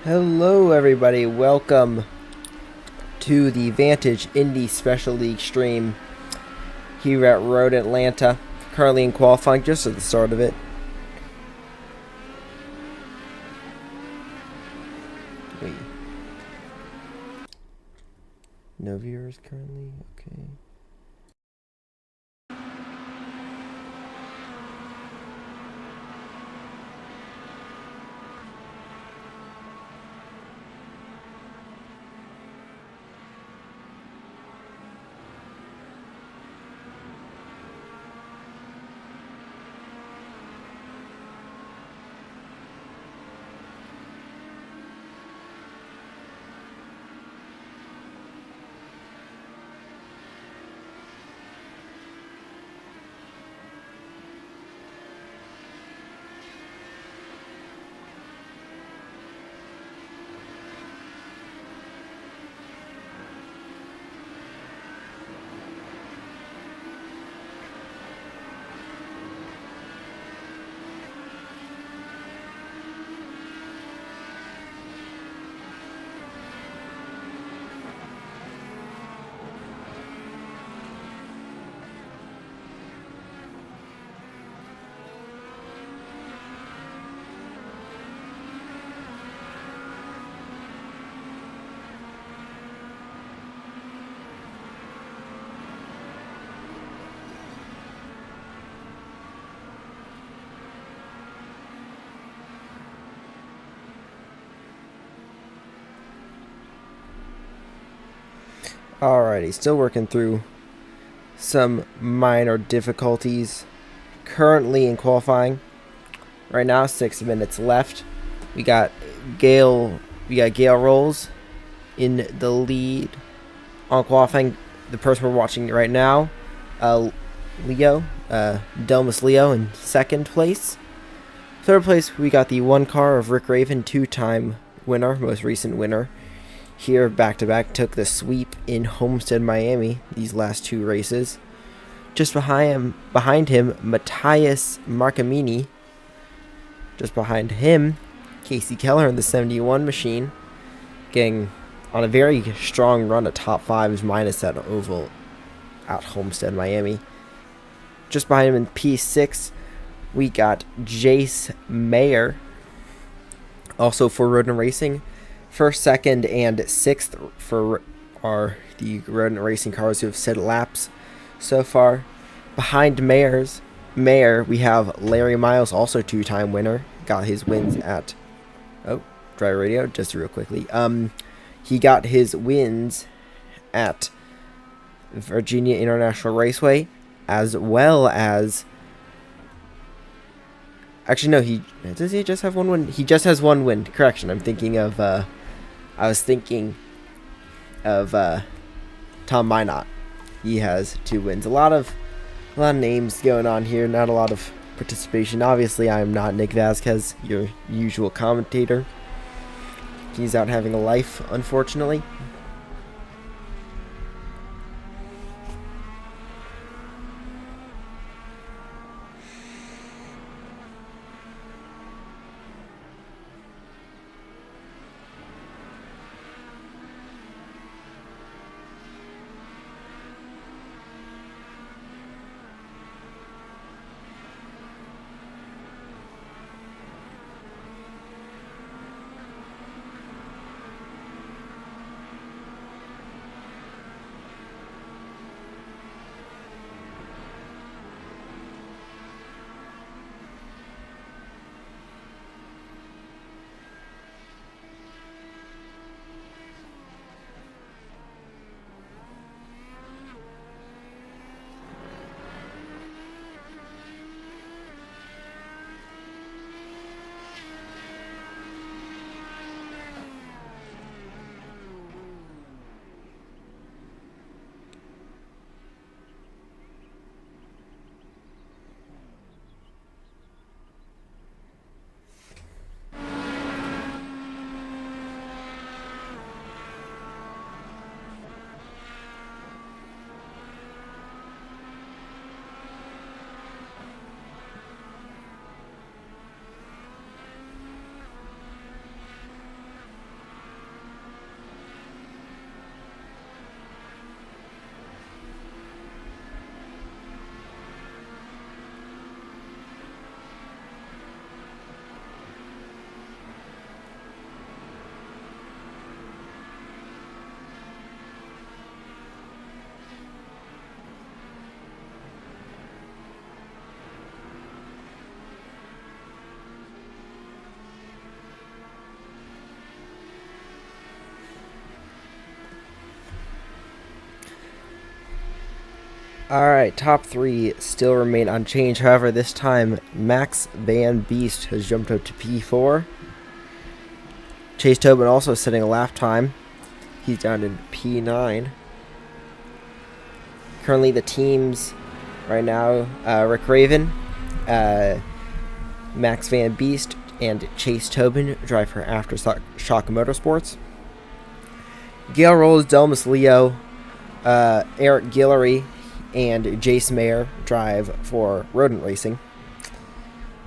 Hello, everybody. Welcome to the Vantage Indy Special League stream here at Road Atlanta. Currently in qualifying, just at the start of it. Wait. No viewers currently? Okay. Alrighty, still working through some minor difficulties. Currently in qualifying. Right now, 6 minutes left. We got Gale Rolls in the lead on qualifying. The person we're watching right now, Delmas Leo in second place. Third place, we got the one car of Rick Raven, two-time winner, most recent winner. Here, back-to-back, took the sweep in Homestead, Miami, these last two races. Just behind him, Matthias Marcamini. Just behind him, Casey Keller in the 71 machine, getting on a very strong run at top fives minus that oval at Homestead, Miami. Just behind him in P6, we got Jace Mayer, also for Rodent Racing. First, second, and sixth for the Rodent Racing cars who have set laps so far. Behind Mayer, we have Larry Miles, also two-time winner. Got his wins at Dry Radio, just real quickly. He got his wins at Virginia International Raceway, as well as. Actually, no. Does he just have one win? He just has one win. Correction. I'm thinking of. I was thinking of Tom Minot. He has 2 wins. A lot of names going on here. Not a lot of participation. Obviously, I am not Nick Vasquez, your usual commentator. He's out having a life, unfortunately. Alright, top three still remain unchanged. However, this time Max Van Beest has jumped up to P4. Chase Tobin also setting a lap time. He's down in P9. Currently the teams right now, Rick Raven, Max Van Beest, and Chase Tobin drive for Aftershock Motorsports. Gail Rolls, Delmas Leo, Eric Guillory, and Jace Mayer drive for Rodent Racing.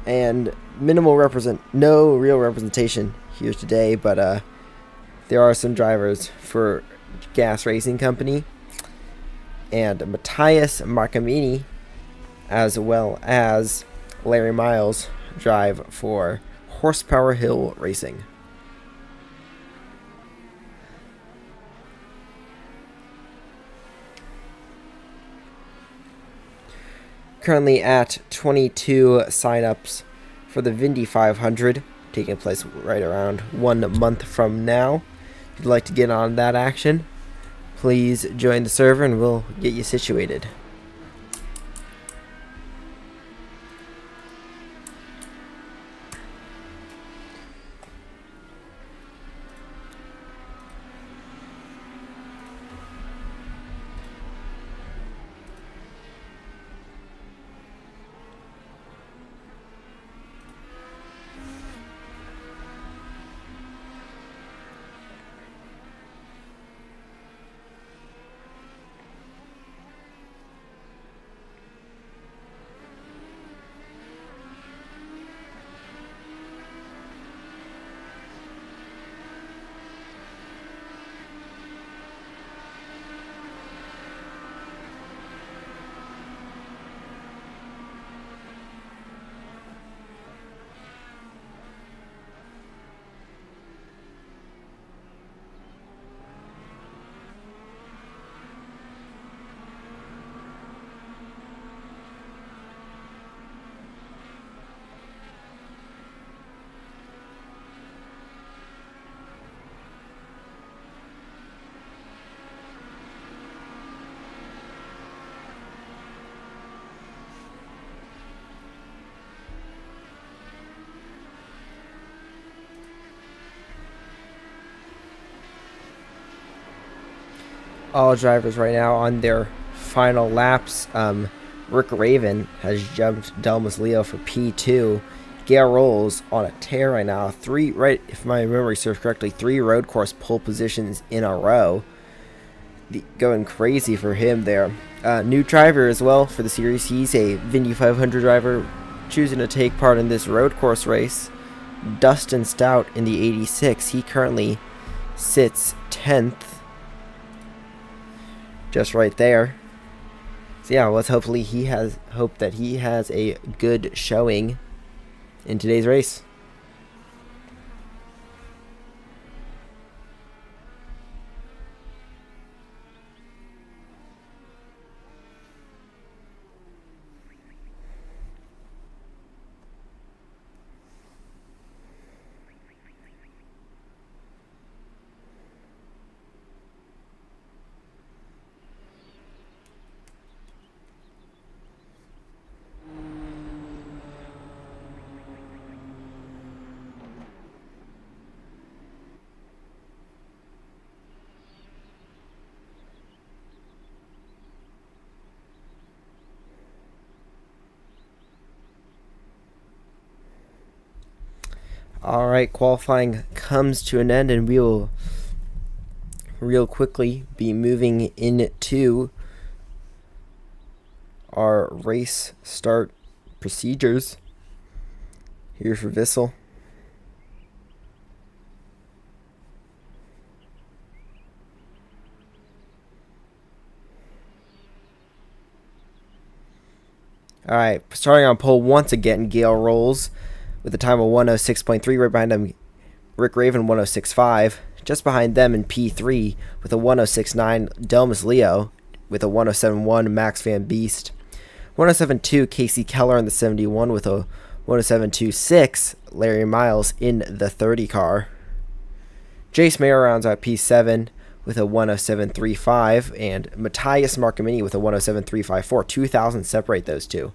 And no real representation here today, but there are some drivers for Gas Racing Company. And Matthias Marcamini, as well as Larry Miles, drive for Horsepower Hill Racing. Currently at 22 signups for the Indy 500, taking place right around 1 month from now. If you'd like to get on that action, please join the server and we'll get you situated. All drivers right now on their final laps. Rick Raven has jumped Delmas Leo for P2. Gail Rolls on a tear right now. If my memory serves correctly, 3 road course pole positions in a row. Going crazy for him there. New driver as well for the series. He's a Indy 500 driver choosing to take part in this road course race. Dustin Stout in the 86. He currently sits 10th. Just right there. So yeah, let's hope that he has a good showing in today's race. Alright, qualifying comes to an end, and we will real quickly be moving into our race start procedures here for VISL. Alright, starting on pole once again, Gail Rolls with a time of 106.3. Right behind him, Rick Raven, 106.5. Just behind them in P3 with a 106.9, Delmas Leo with a 107.1, Max Van Beest. 107.2, Casey Keller in the 71 with a 107.26, Larry Miles in the 30 car. Jace Mayer rounds out P7 with a 107.35, and Matthias Marcamini with a 107.354. 2,000 separate those two.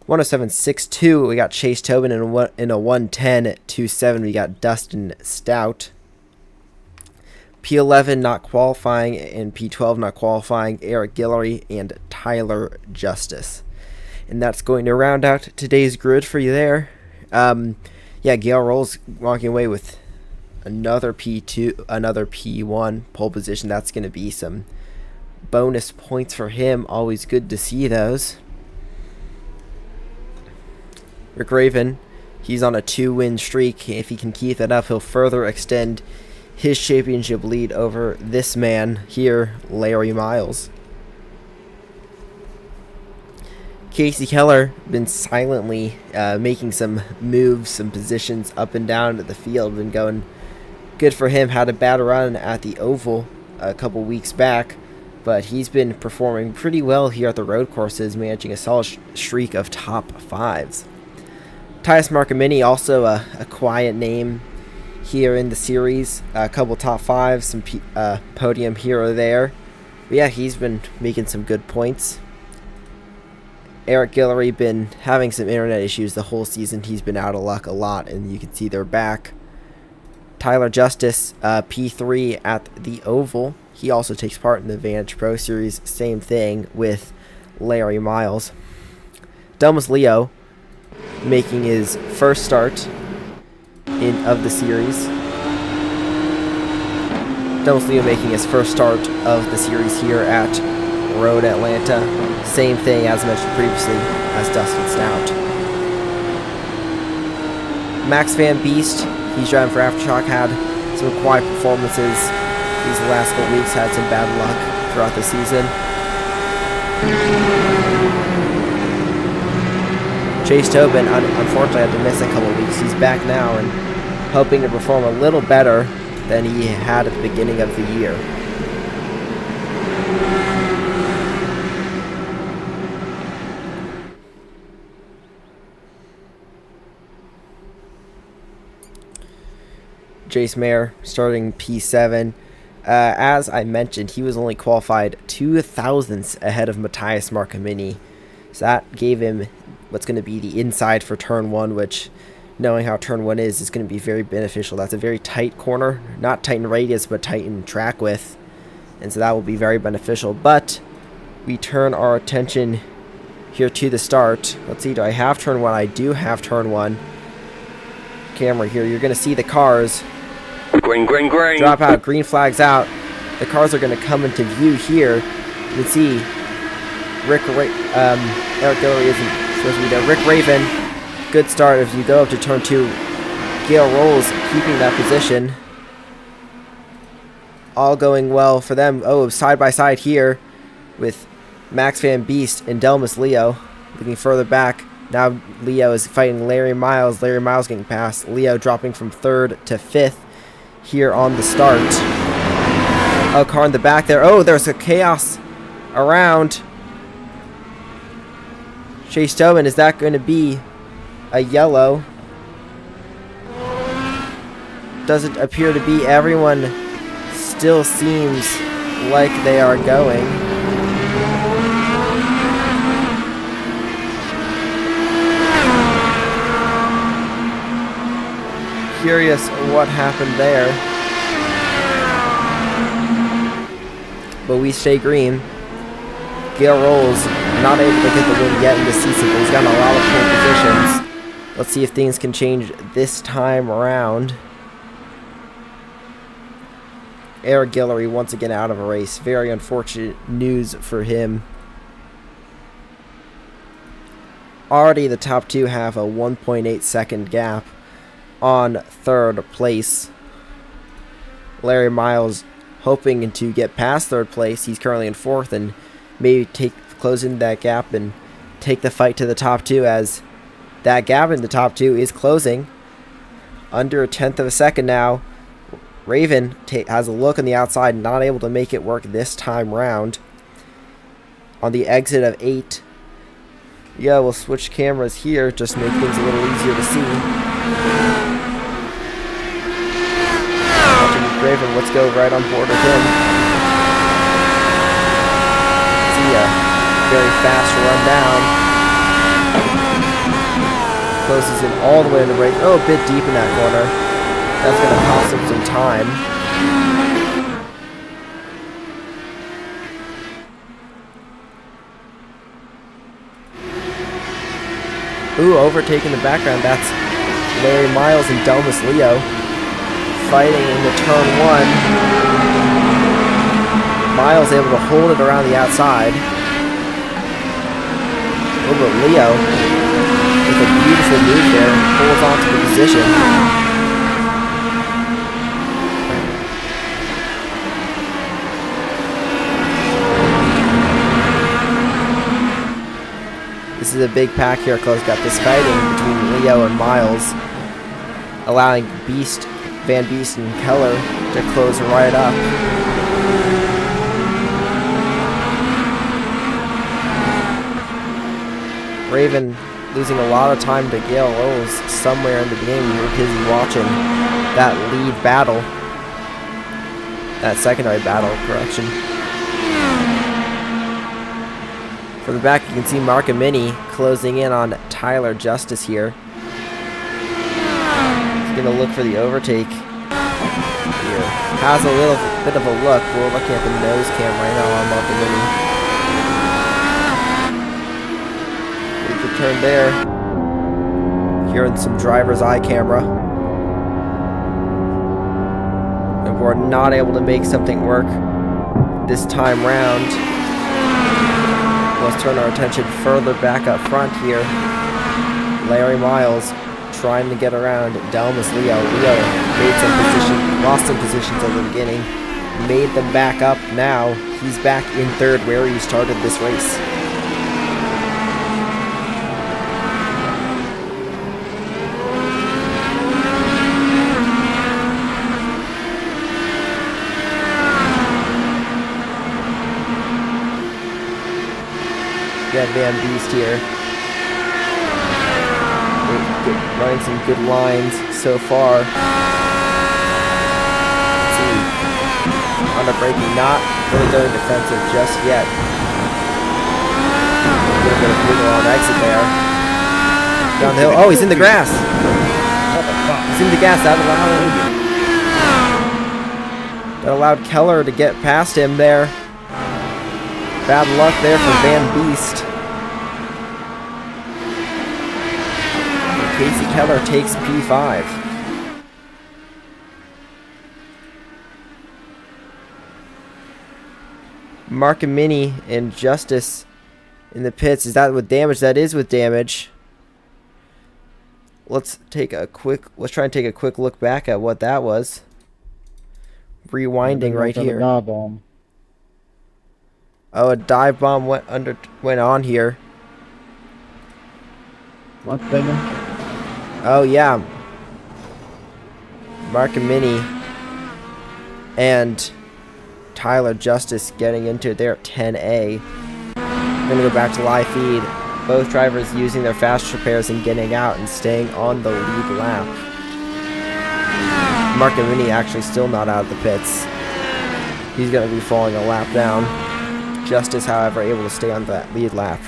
107.62, we got Chase Tobin in a 110.27. We got Dustin Stout. P11 not qualifying, and P12 not qualifying, Eric Guillory and Tyler Justice. And that's going to round out today's grid for you there. Gail Rolls walking away with another P2, another P1 pole position. That's going to be some bonus points for him. Always good to see those. Rick Raven, he's on a 2-win streak. If he can keep that up, he'll further extend his championship lead over this man here, Larry Miles. Casey Keller been silently making some moves, some positions up and down at the field. Been going good for him. Had a bad run at the Oval a couple weeks back, but he's been performing pretty well here at the road courses, managing a solid streak of top 5s. Matthias Marcamini, also a quiet name here in the series. A couple top 5s, some podium here or there. But yeah, he's been making some good points. Eric Guillory been having some internet issues the whole season. He's been out of luck a lot, and you can see they're back. Tyler Justice, P3 at the Oval. He also takes part in the Vantage Pro Series. Same thing with Larry Miles. Delmas Leo making his first start of the series. Delmas Leo making his first start of the series here at Road Atlanta. Same thing as mentioned previously as Dustin Stout. Max Van Beest, he's driving for Aftershock, had some quiet performances these last couple weeks, had some bad luck throughout the season. Chase Tobin, unfortunately, had to miss a couple weeks. He's back now and hoping to perform a little better than he had at the beginning of the year. Jace Mayer starting P7. As I mentioned, he was only qualified 2 thousandths ahead of Matthias Marcamini. So that gave him what's going to be the inside for turn 1, which, knowing how turn 1 is going to be very beneficial. That's a very tight corner, not tight in radius, but tight in track width. And so that will be very beneficial. But we turn our attention here to the start. Let's see, do I have turn 1? I do have turn 1. Camera here, you're going to see the cars green drop out, green flags out. The cars are going to come into view here. You can see Eric Guillory isn't supposed to be there. Rick Raven, good start. If you go up to turn 2, Gail Rolls keeping that position. All going well for them. Oh, side by side here with Max Van Beest and Delmas Leo. Looking further back, now Leo is fighting Larry Miles. Larry Miles getting past. Leo dropping from 3rd to 5th here on the start. Oh, car in the back there. Oh, there's a chaos around. Chase Tobin, is that going to be a yellow? Doesn't appear to be. Everyone still seems like they are going. Curious what happened there. But we stay green. Gail Rolls not able to get the win yet in the season, but he's got a lot of pole positions. Let's see if things can change this time around. Eric Guillory once again out of a race. Very unfortunate news for him. Already the top 2 have a 1.8 second gap on 3rd place. Larry Miles hoping to get past 3rd place. He's currently in 4th and maybe close in that gap and take the fight to the top 2, as that gap in the top 2 is closing. Under a 1/10 of a second now. Raven has a look on the outside, not able to make it work this time round. On the exit of 8. Yeah, we'll switch cameras here, just make things a little easier to see. Raven, let's go right on board with him. See a very fast run down. Closes in all the way to the break. Oh, a bit deep in that corner. That's going to cost him some time. Ooh, overtaking the background. That's Larry Miles and Delmas Leo fighting into turn one. Miles able to hold it around the outside. Over Leo with a beautiful move there, pulls onto the position. This is a big pack here, close. Got this fighting between Leo and Miles, allowing Van Beest and Keller to close right up. Raven losing a lot of time to Gale Owens somewhere in the beginning. We were busy watching that lead battle. That secondary battle, correction. From the back, you can see Mark and Minnie closing in on Tyler Justice here. He's going to look for the overtake here. Has a little bit of a look. We're looking at the nose cam right now on Mark and Minnie. Good turn there. Here in some driver's eye camera. And we're not able to make something work this time round. Let's turn our attention further back up front here. Larry Miles trying to get around Delmas Leo. Leo made some position, lost some positions at the beginning, made them back up. Now he's back in third where he started this race. Got Van Beest here. Running some good lines so far. Let's see. Under braking, not really going defensive just yet. A little bit of wiggle on exit there. Down the hill. Oh, he's in the grass. He's in the gas. That allowed Keller to get past him there. Bad luck there for Van Beest. Casey Keller takes P5. Mark and Minnie and Justice in the pits. Is that with damage? That is with damage. Let's try and take a quick look back at what that was. Rewinding right here. Oh, a dive bomb went on here. What's bigger? Oh yeah. Mark and Minnie and Tyler Justice getting into it there at 10A. I'm gonna go back to live feed. Both drivers using their fast repairs and getting out and staying on the lead lap. Mark and Minnie actually still not out of the pits. He's gonna be falling a lap down. Justice, however, able to stay on that lead lap.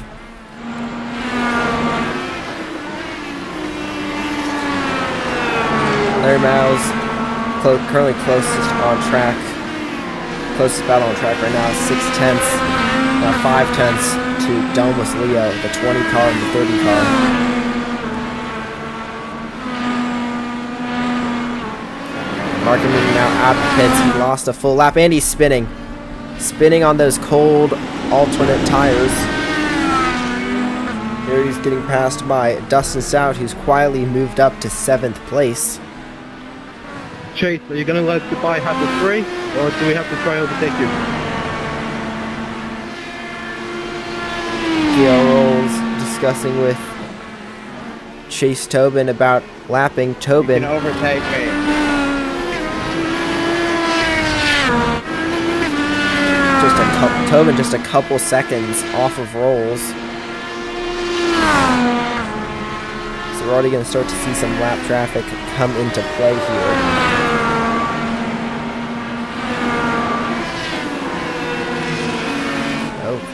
Larry Miles currently closest on track. Closest battle on track right now is 6/10, 5/10 to Delmas Leo, the 20 car and the 30 car. Mark and Minnie now out of the pits. He lost a full lap and he's spinning. Spinning on those cold alternate tires. Here he's getting passed by Dustin Stout, who's quietly moved up to 7th place. Chase, are you going to let goodbye happen free, or do we have to try and overtake you? Gale Rolls discussing with Chase Tobin about lapping Tobin. You can overtake me. Tobin just a couple seconds off of Rolls. So we're already going to start to see some lap traffic come into play here.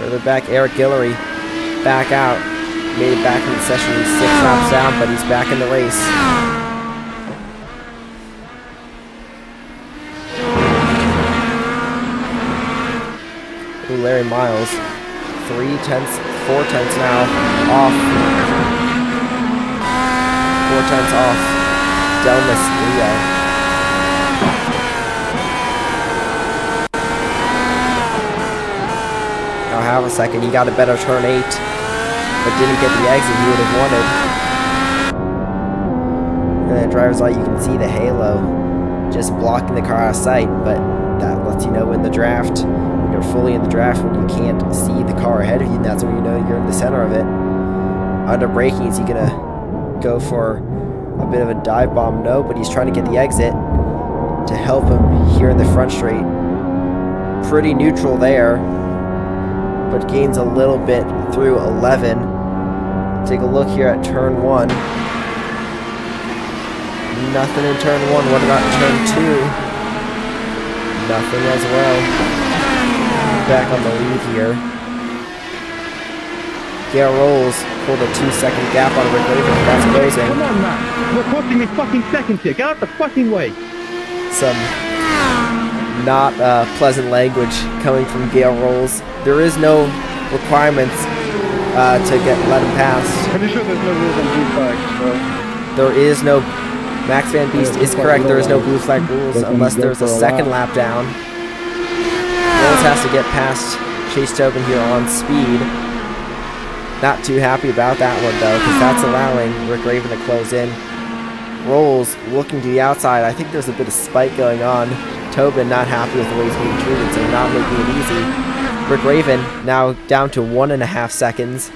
Further back, Eric Guillory back out. Made it back in the session. He's 6 laps down, but he's back in the race. Ooh, Larry Miles. 4 tenths now. Off. 4 tenths off. Delmas Leo. Now half a second. He got a better turn 8. But didn't get the exit he would have wanted. And then driver's light, you can see the halo just blocking the car out of sight, but that lets you know in the draft, when you're fully in the draft, when you can't see the car ahead of you, that's when you know you're in the center of it. Under braking, is he gonna go for a bit of a dive bomb? No, but he's trying to get the exit to help him here in the front straight. Pretty neutral there, but gains a little bit through 11. Take a look here at turn 1. Nothing in turn 1. What about turn 2? Nothing as well. Back on the lead here. Gale Rolls pulled a 2-second gap on Rick Raven. That's closing. Come on, man. You're costing me fucking seconds here. Get out the fucking way. Some not pleasant language coming from Gale Rolls. There is no requirements to let him pass. Pretty sure there's no rules on blue flags, bro. There is no. Max Van Beest is correct. There is no blue flag rules unless there's a second lap down. Rolls has to get past Chase Tobin here on speed. Not too happy about that one though, because that's allowing Rick Raven to close in. Rolls looking to the outside. I think there's a bit of spite going on. Tobin not happy with the way he's being treated, so not making it easy. Rick Raven now down to 1.5 seconds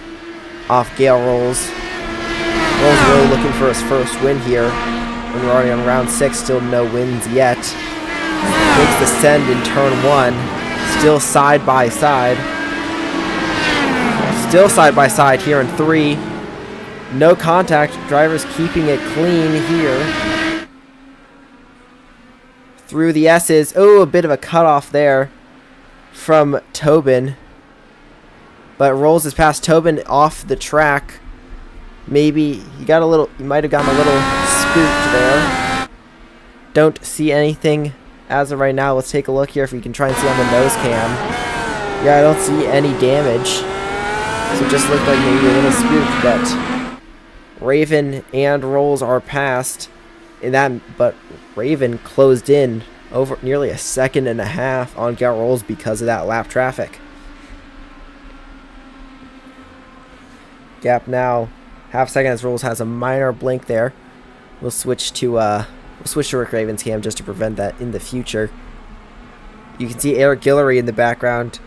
off Gale Rolls. Rolls really looking for his first win here. When we're already on round 6, still no wins yet. Makes the send in turn 1. Still side by side. Still side by side here in 3. No contact. Drivers keeping it clean here. Through the S's. Oh, a bit of a cutoff there from Tobin. But Rolls has passed Tobin off the track. Maybe he might have gotten a little spooked there. Don't see anything as of right now. Let's take a look here if we can try and see on the nose cam. Yeah, I don't see any damage. So it just looked like maybe a little spooked, but Raven and Rolls are passed in that, but Raven closed in over nearly 1.5 seconds on Gale Rolls because of that lap traffic. Gap now 0.5 second as Rolls has a minor blink there. We'll switch to Rick Raven's cam just to prevent that in the future. You can see Eric Guillory in the background,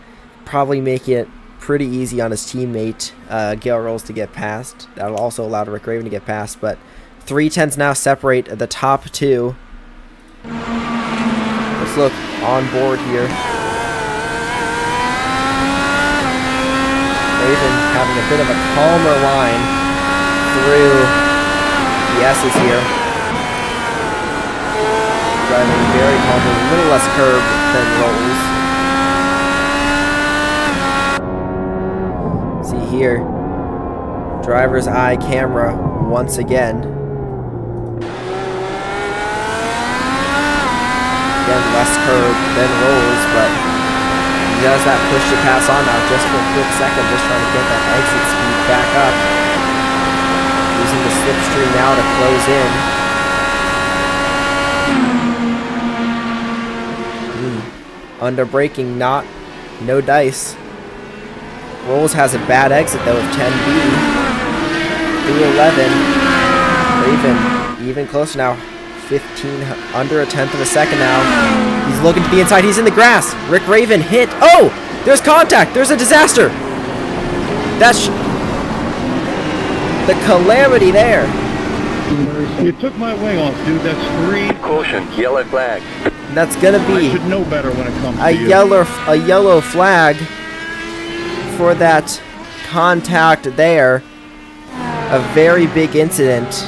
probably making it pretty easy on his teammate Gale Rolls to get past. That'll also allow Rick Raven to get past, but 3 tenths now separate the top 2. Let's look on board here. Raven having a bit of a calmer line through the S's here. Driving very calmly, a little less curved than Rolls. See here, driver's eye camera once again. Again, less curved than Rolls, but he does that push to pass on now just for a quick second, just trying to get that exit speed back up. Using the slipstream now to close in. Under braking, no dice. Rolls has a bad exit though of 10B. Through 11. Raven even closer now. 15, under 1/10 of a second now. He's looking to the inside. He's in the grass. Rick Raven hit. Oh! There's contact. There's a disaster. That's the calamity there. You took my wing off, dude. That's 3. Caution, yellow flag. That's gonna be I should know better when it comes to a you. yellow flag for that contact there. A very big incident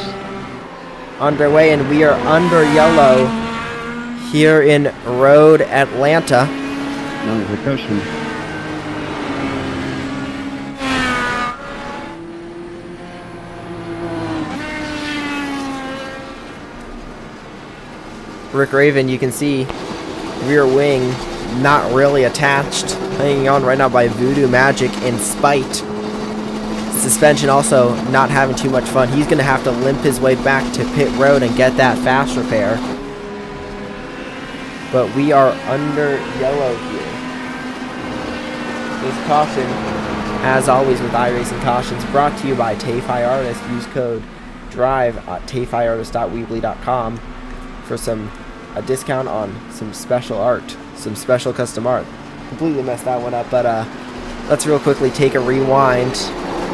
underway, and we are under yellow here in Road Atlanta. No repercussion. Rick Raven, you can see rear wing not really attached, hanging on right now by voodoo magic and spite. Suspension also not having too much fun. He's going to have to limp his way back to pit road and get that fast repair. But we are under yellow here. This caution, as always with iRacing cautions, brought to you by Tayfi Artist. Use code DRIVE at tayfiartist.weebly.com for a discount on some special art, some special custom art. Completely messed that one up, but let's real quickly take a rewind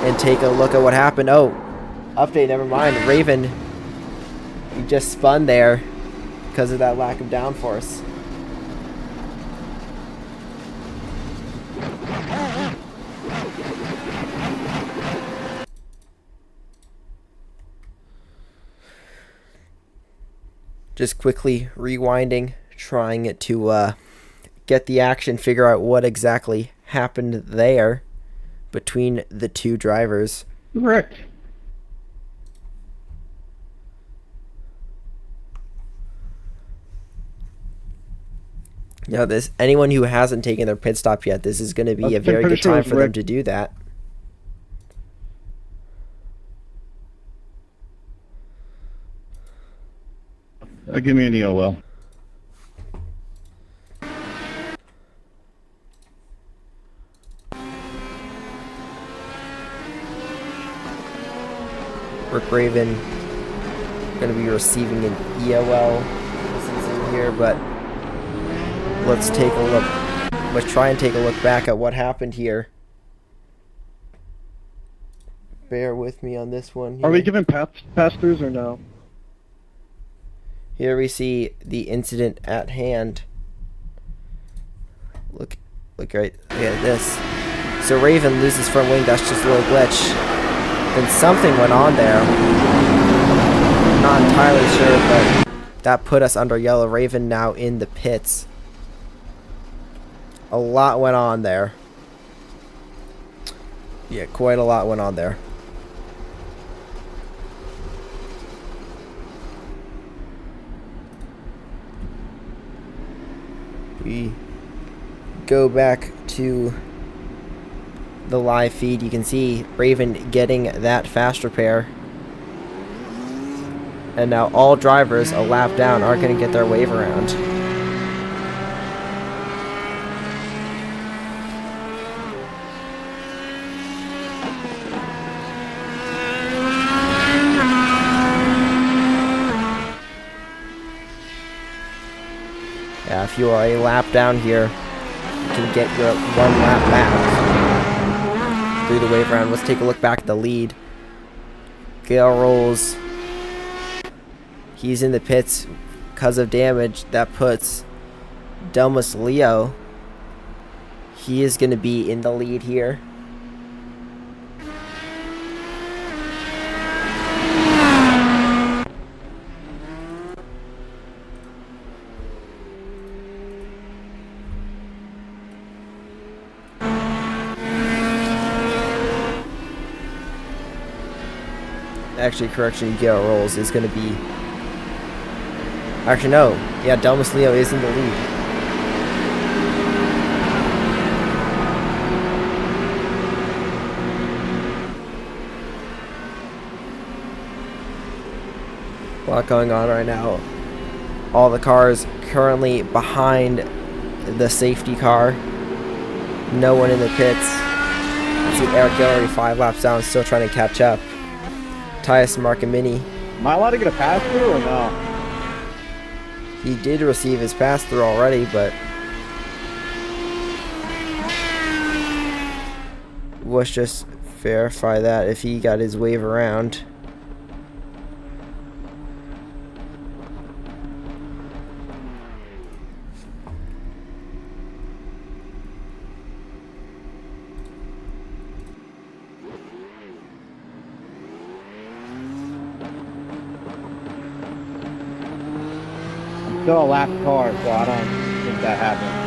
and take a look at what happened. Oh, update, never mind. Raven, he just spun there because of that lack of downforce. Just quickly rewinding, trying to get the action, figure out what exactly happened there between the two drivers. Rick. Now, anyone who hasn't taken their pit stop yet, this is going to be a very good time for them to do that. Give me an EOL. Rick Raven going to be receiving an EOL in here, but let's take a look. Let's try and take a look back at what happened here. Bear with me on this one here. Are we giving pass-throughs or no? Here we see the incident at hand. Look at this. So Raven loses front wing. That's just a little glitch. Then something went on there. I'm not entirely sure, but that put us under yellow. Raven now in the pits. A lot went on there. Yeah, quite a lot went on there. We go back to the live feed. You can see Raven getting that fast repair. And now all drivers a lap down are going to get their wave around. Yeah, if you are a lap down here, you can get your 1 lap back through the wave round. Let's take a look back at the lead. Gale rolls. He's in the pits because of damage. That puts Delmas Leo. He is going to be in the lead here. Actually, correction, Gale rolls is going to be... Actually, no. Yeah, Delmas Leo is in the lead. A lot going on right now. All the cars currently behind the safety car. No one in the pits. Let's see Eric Guillory 5 laps down, still trying to catch up. Tyus Markamini. Am I allowed to get a pass-through or no? He did receive his pass-through already, but let's just verify that if he got his wave around. Still a lap car, so I don't think that happened.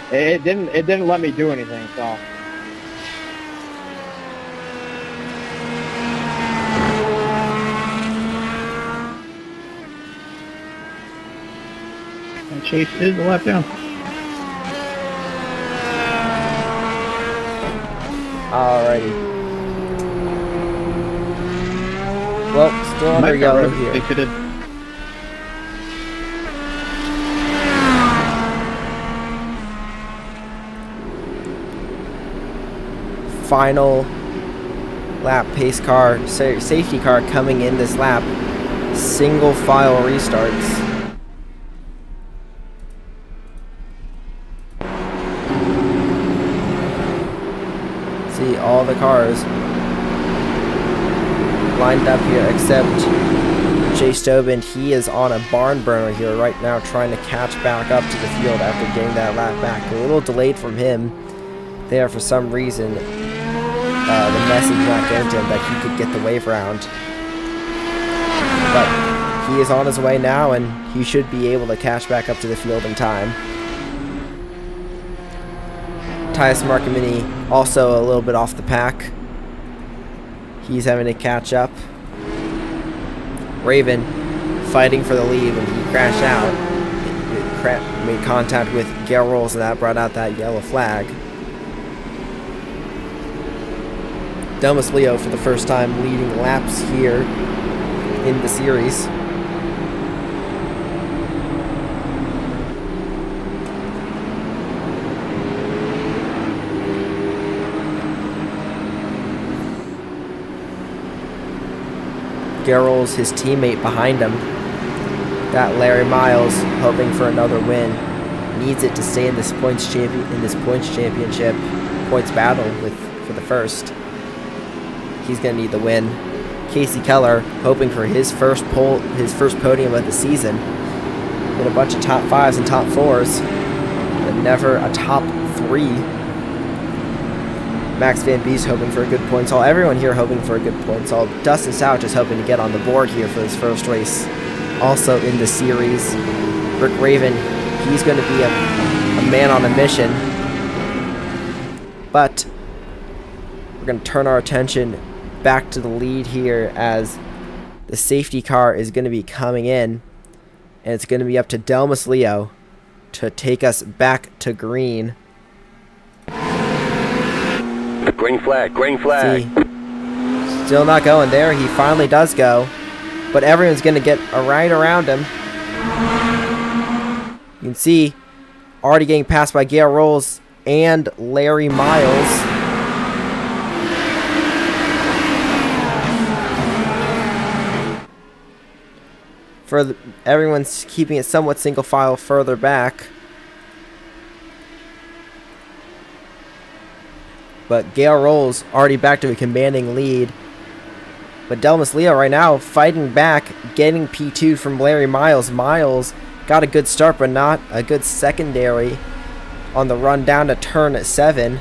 It didn't let me do anything, so. And Chase is a lap down. Alrighty. Well, still under yellow here. Ticketed. Final lap pace car, safety car coming in this lap. Single file restarts. See all the cars lined up here except Chase Tobin. He is on a barn burner here right now, trying to catch back up to the field after getting that lap back. A little delayed from him there for some reason. The message not getting to him that he could get the wave round. But he is on his way now, and he should be able to catch back up to the field in time. Tyus Markamini also a little bit off the pack. He's having to catch up. Raven fighting for the lead when he crashed out. Made contact with Gale Rolls, and that brought out that yellow flag. Delmas Leo for the first time leading laps here in the series. Garrels, his teammate behind him. Got Larry Miles hoping for another win. Needs it to stay in this points championship points battle for the first. He's gonna need the win. Casey Keller hoping for his first podium of the season. With a bunch of top 5s and top 4s, but never a top 3. Max Van Bees hoping for a good points haul. Everyone here hoping for a good points haul. Dustin Stout just hoping to get on the board here for his first race. Also in the series, Rick Raven, he's going to be a man on a mission. But we're going to turn our attention back to the lead here as the safety car is going to be coming in. And it's going to be up to Delmas Leo to take us back to green. Green flag, green flag. See, still not going there. He finally does go. But everyone's going to get right around him. You can see already getting passed by Gale Rolls and Larry Miles. Everyone's keeping it somewhat single file further back. But Gale Rolls already back to a commanding lead. But Delmas Leo right now fighting back, getting P2 from Larry Miles. Miles got a good start, but not a good secondary on the run down to turn 7.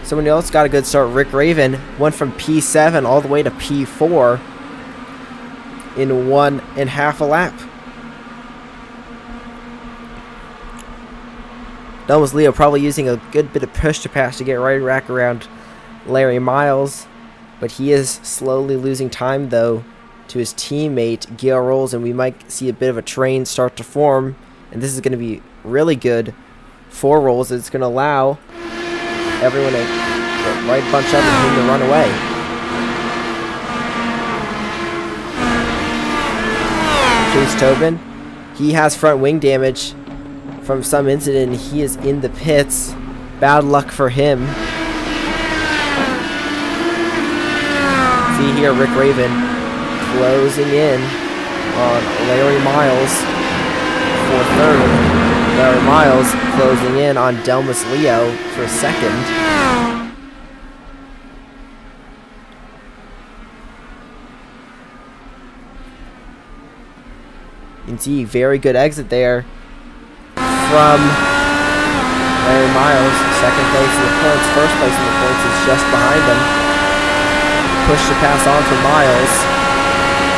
Someone else got a good start. Rick Raven went from P7 all the way to P4 in 1.5 a lap. Delmas Leo probably using a good bit of push to pass to get right back around Larry Miles. But he is slowly losing time, though, to his teammate, Gale Rolls, and we might see a bit of a train start to form. And this is going to be really good for Rolls. It's going to allow everyone to right bunch up and him to run away. Chase Tobin, he has front wing damage from some incident. He is in the pits. Bad luck for him. See here, Rick Raven closing in on Larry Miles for third. Larry Miles closing in on Delmas Leo for second. You can see very good exit there from Larry Miles. Second place in the points. First place in the points is just behind him. Push to pass on for Miles.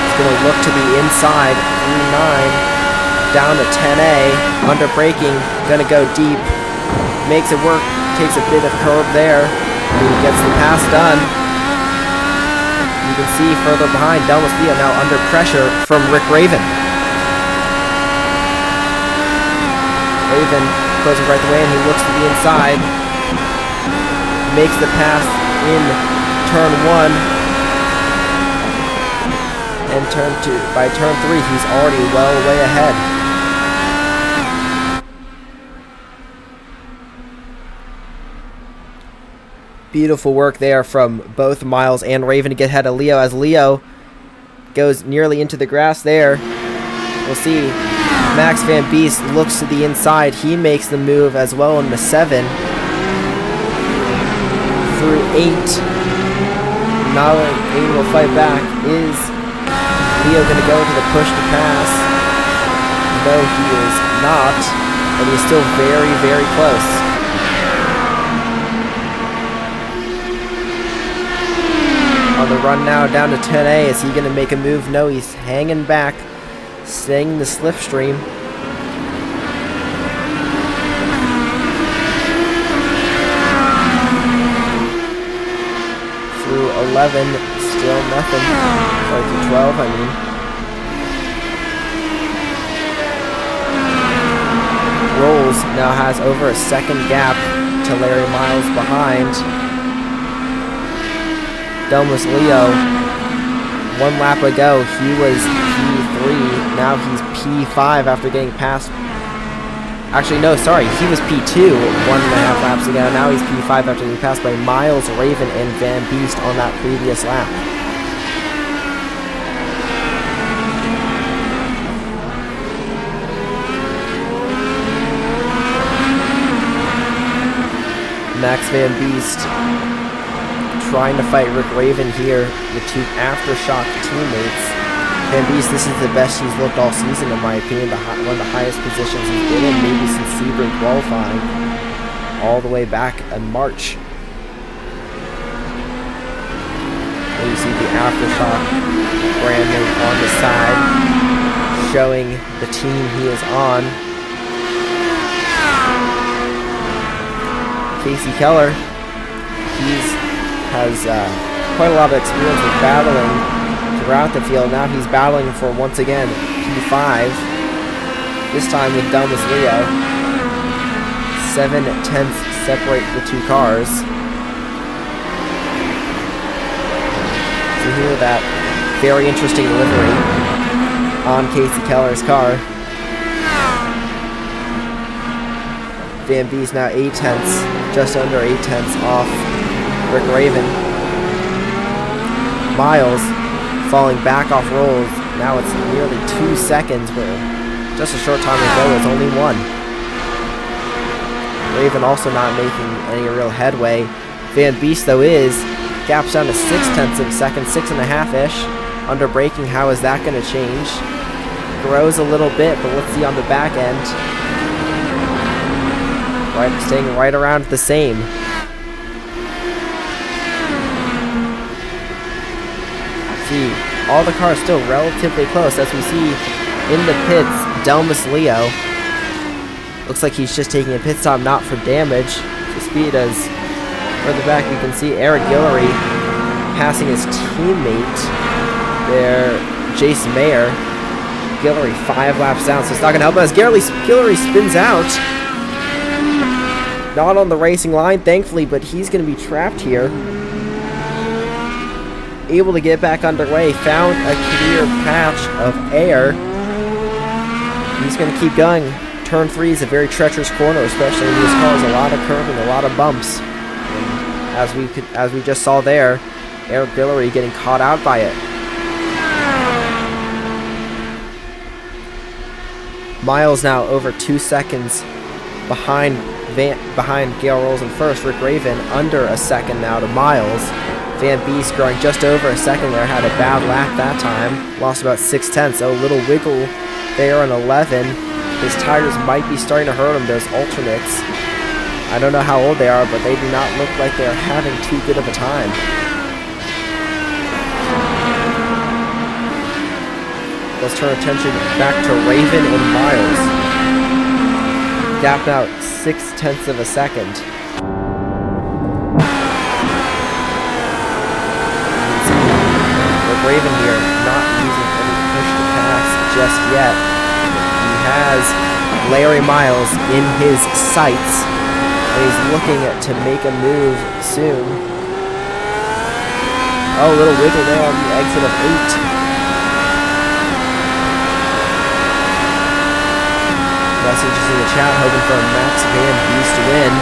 He's going to look to the inside. 3-9 down to 10A. Under braking. Going to go deep. makes it work, takes a bit of curb there. He gets the pass done. You can see further behind, Delmas Leo now under pressure from Rick Raven. Raven goes right the way and he looks to the inside. Makes the pass in turn 1. And turn 2. By turn 3, he's already well way ahead. Beautiful work there from both Miles and Raven to get ahead of Leo as Leo goes nearly into the grass there. We'll see. Max Van Beest looks to the inside. He makes the move as well in the 7 through 8. Now 8 will fight back. Is Leo going to go to the push to pass? No, he is not. But he's still very, very close. On the run now down to 10A. Is he going to make a move? No, he's hanging back, staying in the slipstream. Through 11, still nothing. Sorry, through 12, I mean. Rolls now has over a second gap to Larry Miles behind. Delmas Leo, 1 lap ago, he was P3, now he's P5 after getting past, actually no, sorry, he was P2 1.5 laps ago, now he's P5 after being passed by Miles, Raven, and Van Beest on that previous lap. Max Van Beest trying to fight Rick Raven here with 2 Aftershock teammates. Van Beest, this is the best he's looked all season in my opinion, one of the highest positions he's been in, maybe since Sebring qualifying, all the way back in March. There you see the Aftershock branding on the side, showing the team he is on. Casey Keller, has quite a lot of experience with battling throughout the field. Now he's battling for, once again, P5. This time with Delmas Leo. 7/10 separate the 2 cars. So here that very interesting livery on Casey Keller's car. Van Beest now 8/10, just under 8/10 off Rick Raven. Miles falling back off rolls. Now it's nearly 2 seconds, where just a short time ago it was only 1. Raven also not making any real headway. Van Beest though is. Gaps down to 0.6 of a second, 6.5-ish. Under braking, how is that going to change? Grows a little bit, but let's see on the back end. Right, staying right around the same. See, all the cars still relatively close. As we see in the pits, Delmas Leo looks like he's just taking a pit stop, not for damage. The speed as further back you can see Eric Guillory passing his teammate there, Jason Mayer. Guillory 5 laps down, so it's not going to help us. Guillory spins out. Not on the racing line, thankfully, but he's going to be trapped here. Able to get back underway, found a clear patch of air. He's going to keep going. Turn 3 is a very treacherous corner, especially when this car has a lot of curving, a lot of bumps. And as we just saw there, Eric Guillory getting caught out by it. Miles now over 2 seconds behind Gale Rolls in first. Rick Raven under a second now to Miles. Van Beest growing just over a second there, had a bad lap that time, lost about 0.6, so a little wiggle there on 11. His tires might be starting to hurt him, those alternates. I don't know how old they are, but they do not look like they're having too good of a time. Let's turn attention back to Raven and Miles. Gap out 6/10 of a second. Rick Raven here not using any push to pass just yet. He has Larry Miles in his sights, and he's looking to make a move soon. Oh, a little wiggle there on the exit of 8. Messages in the chat hoping for Max Van Beest to win.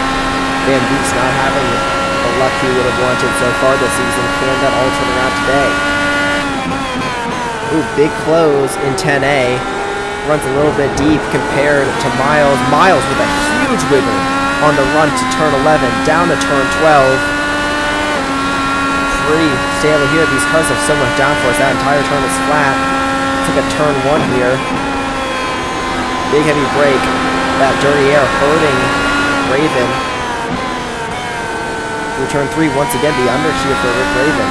Van Beest not having the luck he would have wanted so far this season. Can that all turn around today? Ooh, big close in 10A. Runs a little bit deep compared to Miles. Miles with a huge wiggle on the run to turn 11, down to turn 12. Free Stanley here. These cars have so much downforce. That entire turn is flat. Took a turn 1 here. Big heavy brake. That dirty air hurting Raven. Through turn 3, once again, the undershield for Rick Raven.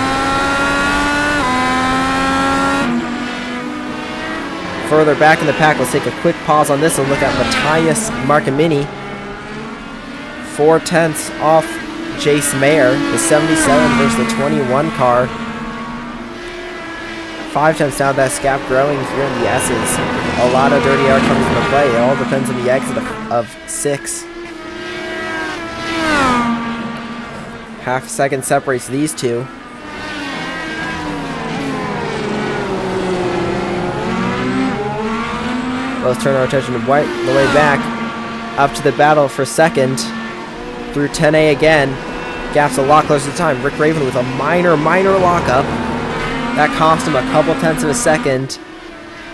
Further back in the pack, let's take a quick pause on this and look at Matthias Marcamini. 4/10 off Jace Mayer, the 77 versus the 21 car. 5/10 down, that gap growing here in the S's. A lot of dirty air comes into play. It all depends on the exit of 6. Half a second separates these two. Let's turn our attention to White the way back. Up to the battle for second. Through 10A again. Gap's a lot closer to time. Rick Raven with a minor lockup. That cost him a couple tenths of a second.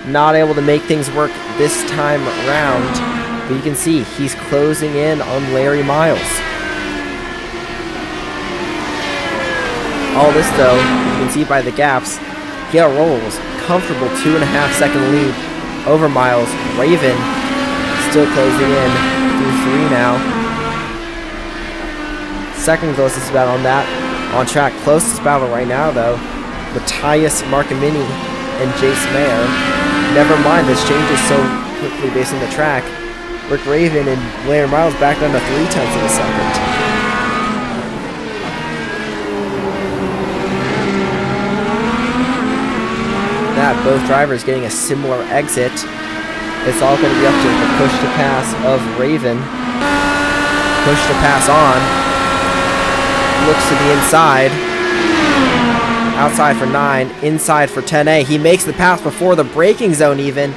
Not able to make things work this time around. But you can see he's closing in on Larry Miles. All this though, you can see by the gaps, Gail Rolls, comfortable 2.5 second lead over Miles. Raven still closing in through 3 now. Second closest battle on that. On track, closest battle right now though. Matthias Marcamini and Jace Mayer. Never mind, this changes so quickly based on the track. Rick Raven and Larry Miles back down to 0.3 of a second. That both drivers getting a similar exit. It's all going to be up to the push to pass of Raven. Push to pass on. Looks to the inside. Outside for 9, inside for 10A. He makes the pass before the braking zone even.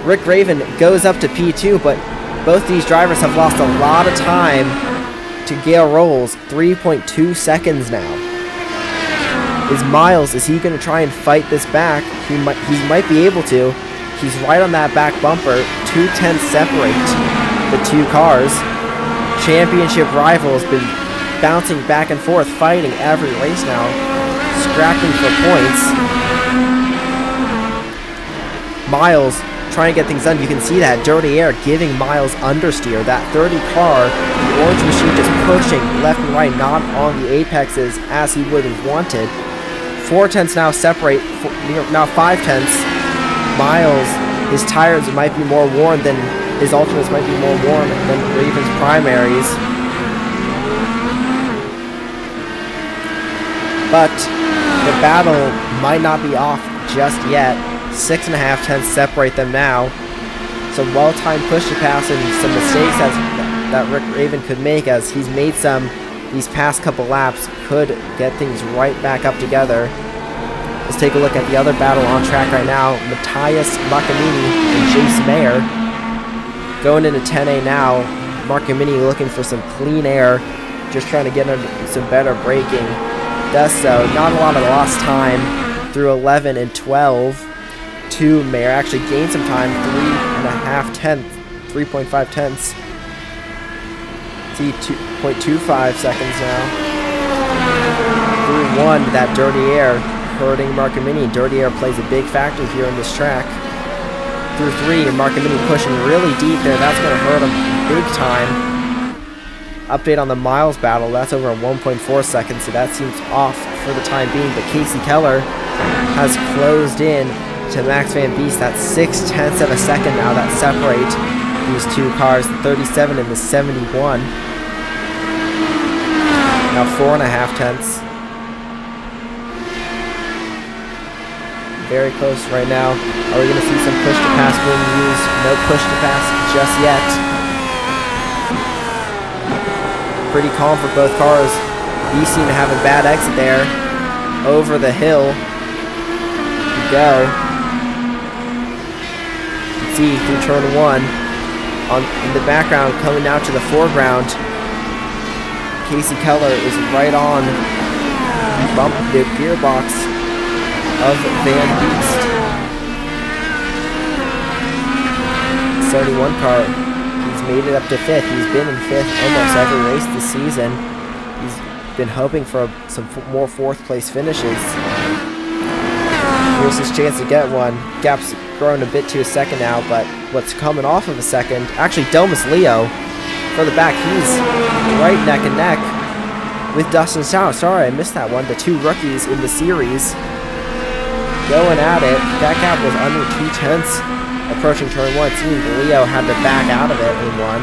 Rick Raven goes up to P2, but both these drivers have lost a lot of time to Gale Rolls. 3.2 seconds now. Is he going to try and fight this back? He might be able to. He's right on that back bumper. 2/10 separate the two cars. Championship rivals been bouncing back and forth, fighting every race now. Scrapping for points. Miles trying to get things done. You can see that dirty air giving Miles understeer. That 30 car, the orange machine just pushing left and right, not on the apexes as he would have wanted. 4/10 now separate, now 5/10. Miles, his tires might be more worn than, his alternates might be more worn than Raven's primaries. But the battle might not be off just yet. 6.5 separate them now. Some well-timed push to pass and some mistakes that Rick Raven could make, as he's made some these past couple laps, could get things right back up together. Let's take a look at the other battle on track right now. Matthias Marcamini and Jace Mayer. Going into 10A now. Marcamini looking for some clean air, just trying to get some better braking. Does so. Not a lot of lost time through 11 and 12. To Mayer actually gained some time. 3.5 tenths. See, 2.25 seconds now. Through 1, that dirty air hurting Marcamini. Dirty air plays a big factor here in this track. Through 3, Marcamini pushing really deep there. That's going to hurt him big time. Update on the Miles battle. That's over 1.4 seconds, so that seems off for the time being. But Casey Keller has closed in to Max Van Beest. That's 0.6 of a second now that separate these two cars, the 37 and the 71. Now 4.5 tenths. Very close right now. Are we going to see some push to pass being used? No push to pass just yet. Pretty calm for both cars. These seem to have a bad exit there. Over the hill. We go. Let's see through turn 1. In the background, coming out to the foreground, Casey Keller is right on the gearbox of Van Beest. 71 car. He's made it up to 5th. He's been in 5th almost every race this season. He's been hoping for some more 4th place finishes. Here's his chance to get one. Gap's grown a bit to a second now, but what's coming off of a second? Actually, Domus Leo for the back. He's right neck and neck with Dustin Stout. Sorry, I missed that one. The two rookies in the series going at it. That gap was under 2 tenths approaching turn 1. It seemed Leo had to back out of it in one,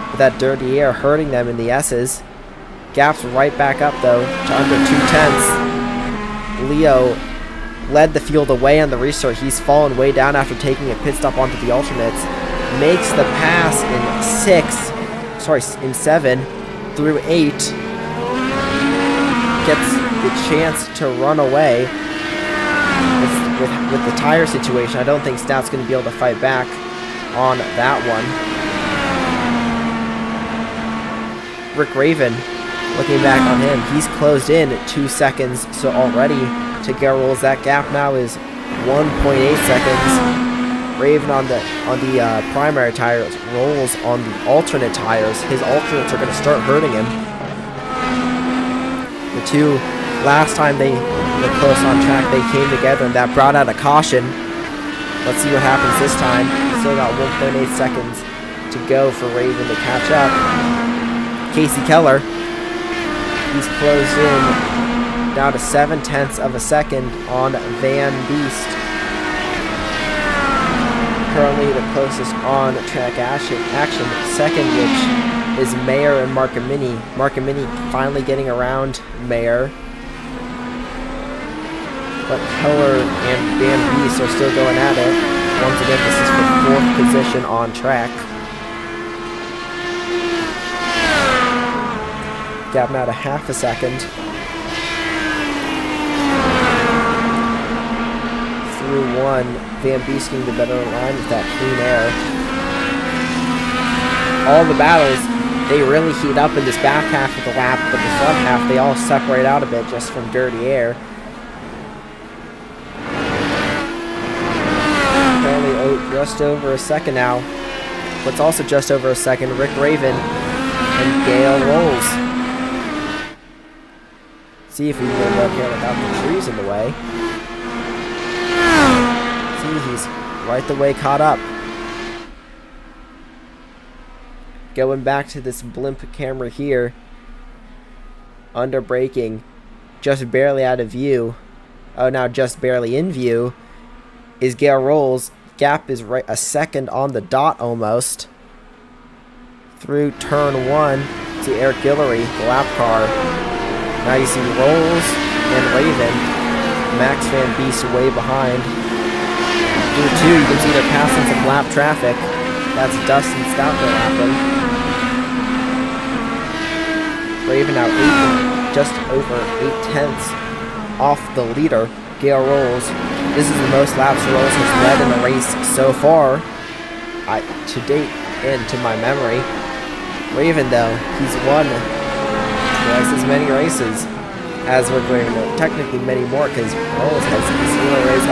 with that dirty air hurting them in the S's. Gap's right back up though to under 2 tenths. Leo led the field away on the restart. He's fallen way down after taking a pit stop onto the alternates. Makes the pass in 7 through 8. Gets the chance to run away with the tire situation. I don't think Stout's going to be able to fight back on that one. Rick Raven, looking back on him, he's closed in 2 seconds, so already to Garrels. That gap now is 1.8 seconds. Raven on the primary tires, Rolls on the alternate tires. His alternates are going to start hurting him. The two, last time they were close on track, they came together and that brought out a caution. Let's see what happens this time. Still got 1.8 seconds to go for Raven to catch up. Casey Keller, he's closed in down to 7 tenths of a second on Van Beest. Currently the closest on track action second, which is Mayer and Marcamini. Marcamini finally getting around Mayer. But Keller and Van Beest are still going at it. Once again, this is for 4th position on track. Gap now to half a second. Through 1, Van Beest getting the better line with that clean air. All the battles, they really heat up in this back half of the lap, but the front half, they all separate out a bit just from dirty air. Just over a second now. What's also just over a second, Rick Raven and Gale Rolls. See if we can get up here without the trees in the way. See, he's right the way caught up. Going back to this blimp camera here. Under braking. Just barely out of view. Oh, now just barely in view is Gale Rolls. Gap is right a second on the dot almost. Through turn 1 to Eric Guillory, the lap car. Now you see Rolls and Raven. Max Van Beest way behind. Through 2, you can see they're passing some lap traffic. That's Dustin Stout they're lapping. Raven now just over 8 tenths off the leader, Gale Rolls. This is the most laps Rolls has led in the race so far, to date and to my memory. Raven, though, he's won twice as many races as Rick Raven. Technically many more, because Rolls has 0 races.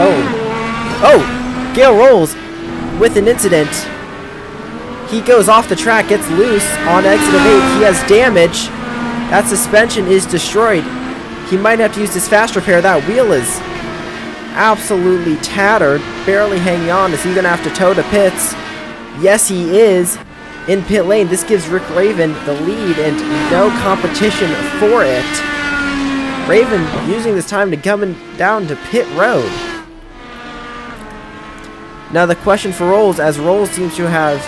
Oh! Gale Rolls with an incident. He goes off the track, gets loose on exit of 8. He has damage. That suspension is destroyed. He might have to use his fast repair. That wheel is absolutely tattered, barely hanging on. Is he going to have to tow to pits? Yes, he is. In pit lane, this gives Rick Raven the lead and no competition for it. Raven using this time to come down to pit road. Now the question for Rolls, as Rolls seems to have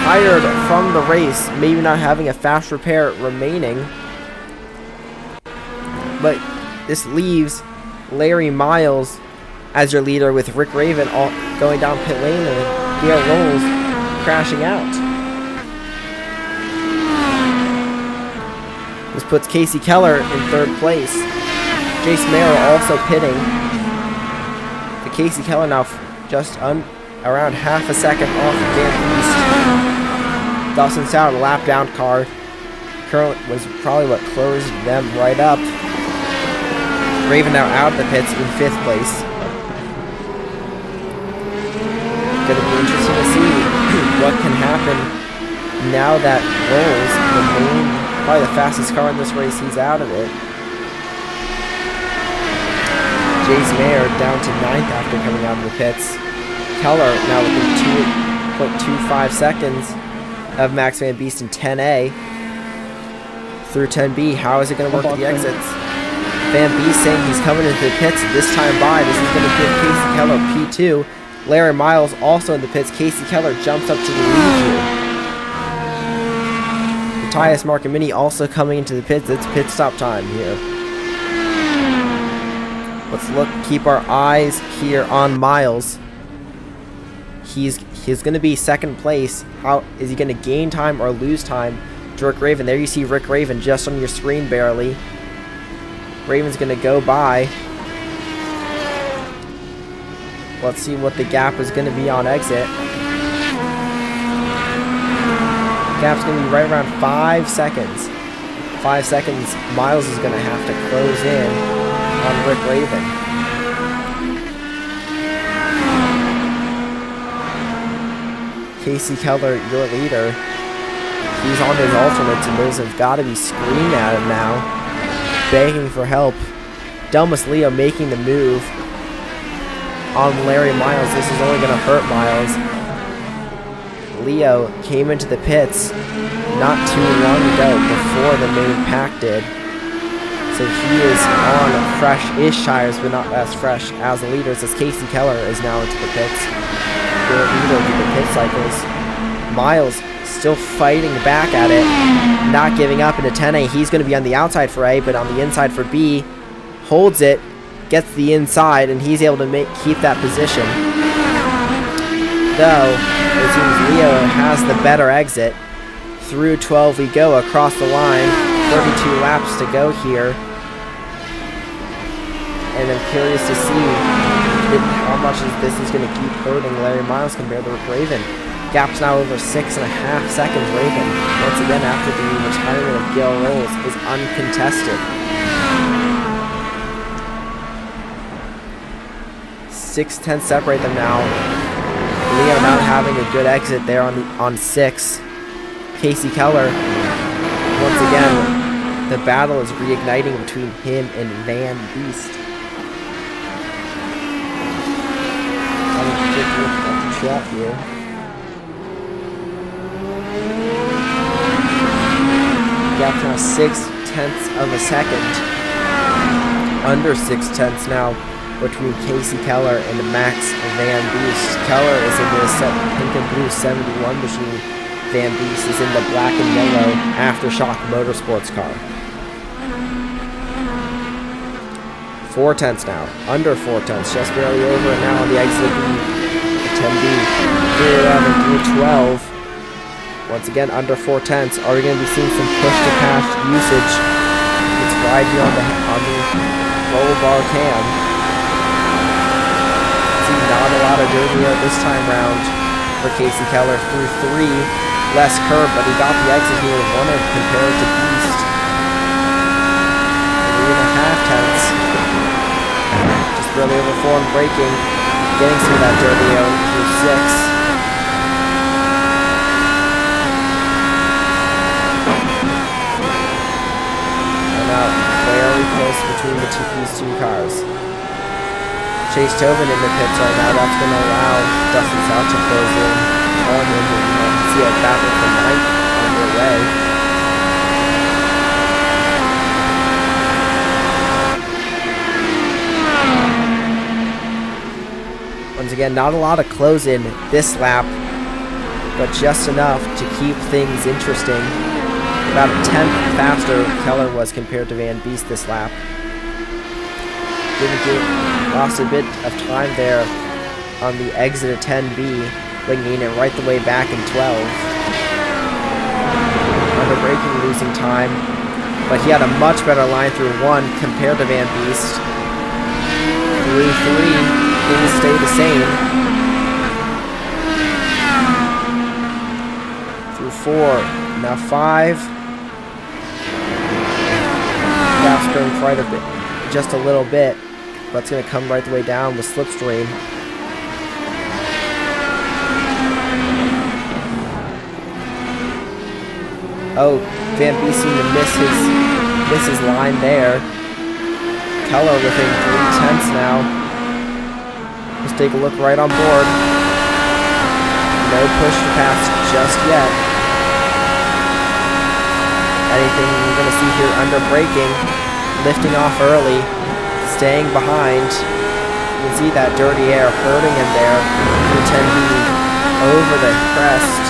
tired from the race, maybe not having a fast repair remaining. But this leaves Larry Miles as your leader with Rick Raven all going down pit lane and Gale Rolls crashing out. This puts Casey Keller in 3rd place. Jace Merrill also pitting. But Casey Keller now just around half a second off Van Beast. Dawson Sauer, lap down car, currently was probably what closed them right up. Raven now out of the pits in 5th place. Gonna be interesting to see what can happen now that Rolls, the main, probably the fastest car in this race, he's out of it. Jace Mayer down to 9th after coming out of the pits. Keller now within 2.25 seconds of Max Van Beest in 10A through 10B. How is it going to work at the exits? Van Beest saying he's coming into the pits this time by. This is going to give Casey Keller P2. Larry Miles also in the pits. Casey Keller jumps up to the lead here. Matthias Marcamini also coming into the pits. It's pit stop time here. Let's keep our eyes here on Miles. He's going to be 2nd place. How is he going to gain time or lose time to Rick Raven? There you see Rick Raven just on your screen barely. Raven's going to go by. Let's see what the gap is going to be on exit. Gap's going to be right around 5 seconds. 5 seconds. Miles is going to have to close in on Rick Raven. Casey Keller, your leader. He's on his alternates, and those have got to be screaming at him now, begging for help. Delmas Leo making the move on Larry Miles. This is only going to hurt Miles. Leo came into the pits not too long ago before the main pack did. So he is on fresh-ish tires, but not as fresh as the leaders, as Casey Keller is now into the pits. Your leader with the pit cycles. Miles still fighting back at it, not giving up into 10A. He's going to be on the outside for A, but on the inside for B. Holds it, gets the inside, and he's able to keep that position. Though, it seems Leo has the better exit. Through 12 we go across the line. 32 laps to go here. And I'm curious to see how much this is going to keep hurting Larry Miles compared to Rick Raven. Gap's now over 6.5 seconds. Raven, once again after the retirement of Gale Rolls, is uncontested. 6/10 separate them now. Leo not having a good exit there on 6. Casey Keller, once again, the battle is reigniting between him and Van Beest. Shot here. Gap now 6/10 of a second. Under 6/10 now between Casey Keller and Max Van Beest. Keller is in the pink and blue 71 machine. Van Beest is in the black and yellow Aftershock Motorsports car. 4/10 now. Under 4/10, just barely over, and now on the exit of 10B. 311 through 12. Once again, under 4/10. Are we going to be seeing some push-to-pass usage? It's right here on the roll bar cam. See, not a lot of dirty air this time round for Casey Keller through 3. Less curb, but he got the exit here. Wanted compared to Beast. 3.5 tenths. Just barely over 4 and braking. Getting through that dirty air through 6. And now very close between these two cars. Chase Tobin in the pits right now. That's going to allow Dustin South to close in on him. You can see a battle for 9th on their way. Once again, not a lot of close in this lap. but just enough to keep things interesting. About a tenth faster Keller was compared to Van Beest this lap. Lost a bit of time there on the exit of 10B, bringing it right the way back in 12. Under braking, losing time, but he had a much better line through 1 compared to Van Beest. Through 3, things stay the same. Through 4, now 5. Gap's going quite a bit, just a little bit, but it's going to come right the way down with slipstream. Oh, Van Beest seemed to miss his line there. Keller within 3/10 now. Let's take a look right on board. No push to pass just yet. Anything we're going to see here under braking, lifting off early, staying behind. You can see that dirty air hurting him there. Through 10B, over the crest,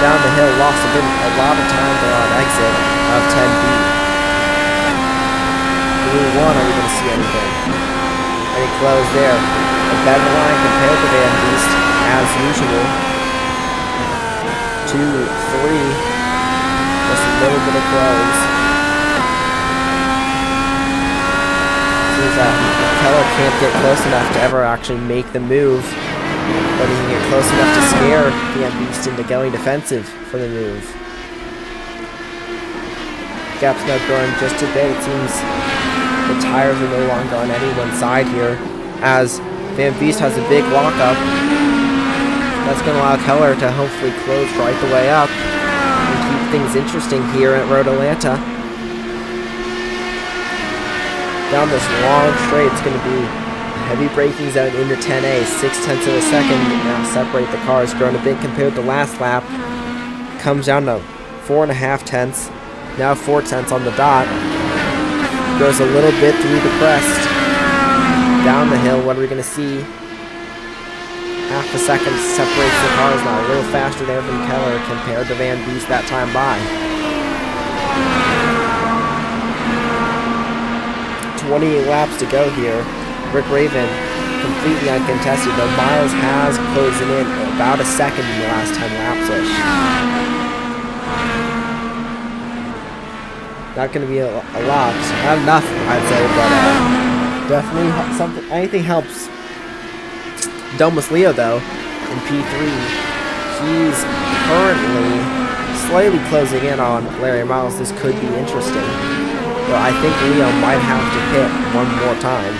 down the hill, lost a lot of time there on exit of 10B. Through 1, are we going to see anything? Any close there? A better line compared to Van Beest, as usual. 2, 3. Just a little bit of close. Seems that Keller can't get close enough to ever actually make the move, but he can get close enough to scare Van Beest into going defensive for the move. Gap's now growing just a bit. It seems the tires are no longer on anyone's side here, as Van Beest has a big lockup. That's going to allow Keller to hopefully close right the way up and keep things interesting here at Road Atlanta. Down this long straight, it's going to be a heavy braking zone in the 10A. 0.6 of a second now separate the cars, grown a bit compared to last lap. Comes down to 4.5 tenths, now 4 tenths on the dot. Goes a little bit through the crest. Down the hill, what are we going to see? Half a second separates the cars now. A little faster there from Keller compared to Van Beest that time by. 28 laps to go here. Rick Raven completely uncontested, though Miles has closing in about a second in the last 10 laps-ish. Not going to be a lot. Not enough, I'd say, but definitely something. Anything helps. Domus Leo, though, in P3, he's currently slightly closing in on Larry Miles. This could be interesting. Though I think Leo might have to pit one more time.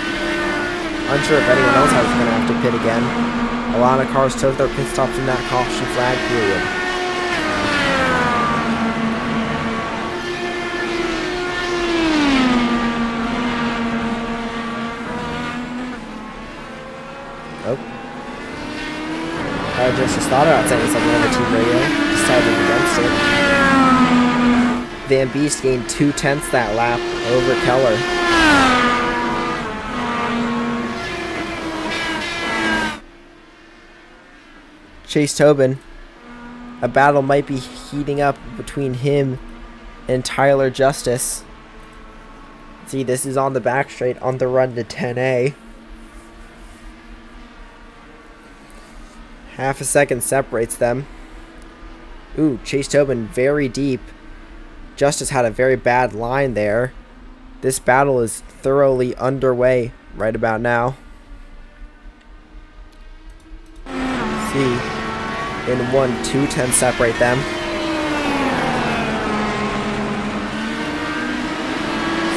Unsure if anyone else is going to have to pit again. A lot of cars took their pit stops in that caution flag period. Oh. I just thought about saying something on the team radio. Decided against it. Van Beest gained 0.2 that lap over Keller. Chase Tobin. A battle might be heating up between him and Tyler Justice. See, this is on the back straight on the run to 10A. Half a second separates them. Ooh, Chase Tobin very deep. Justice had a very bad line there. This battle is thoroughly underway right about now. See, in 1, 2/10 separate them.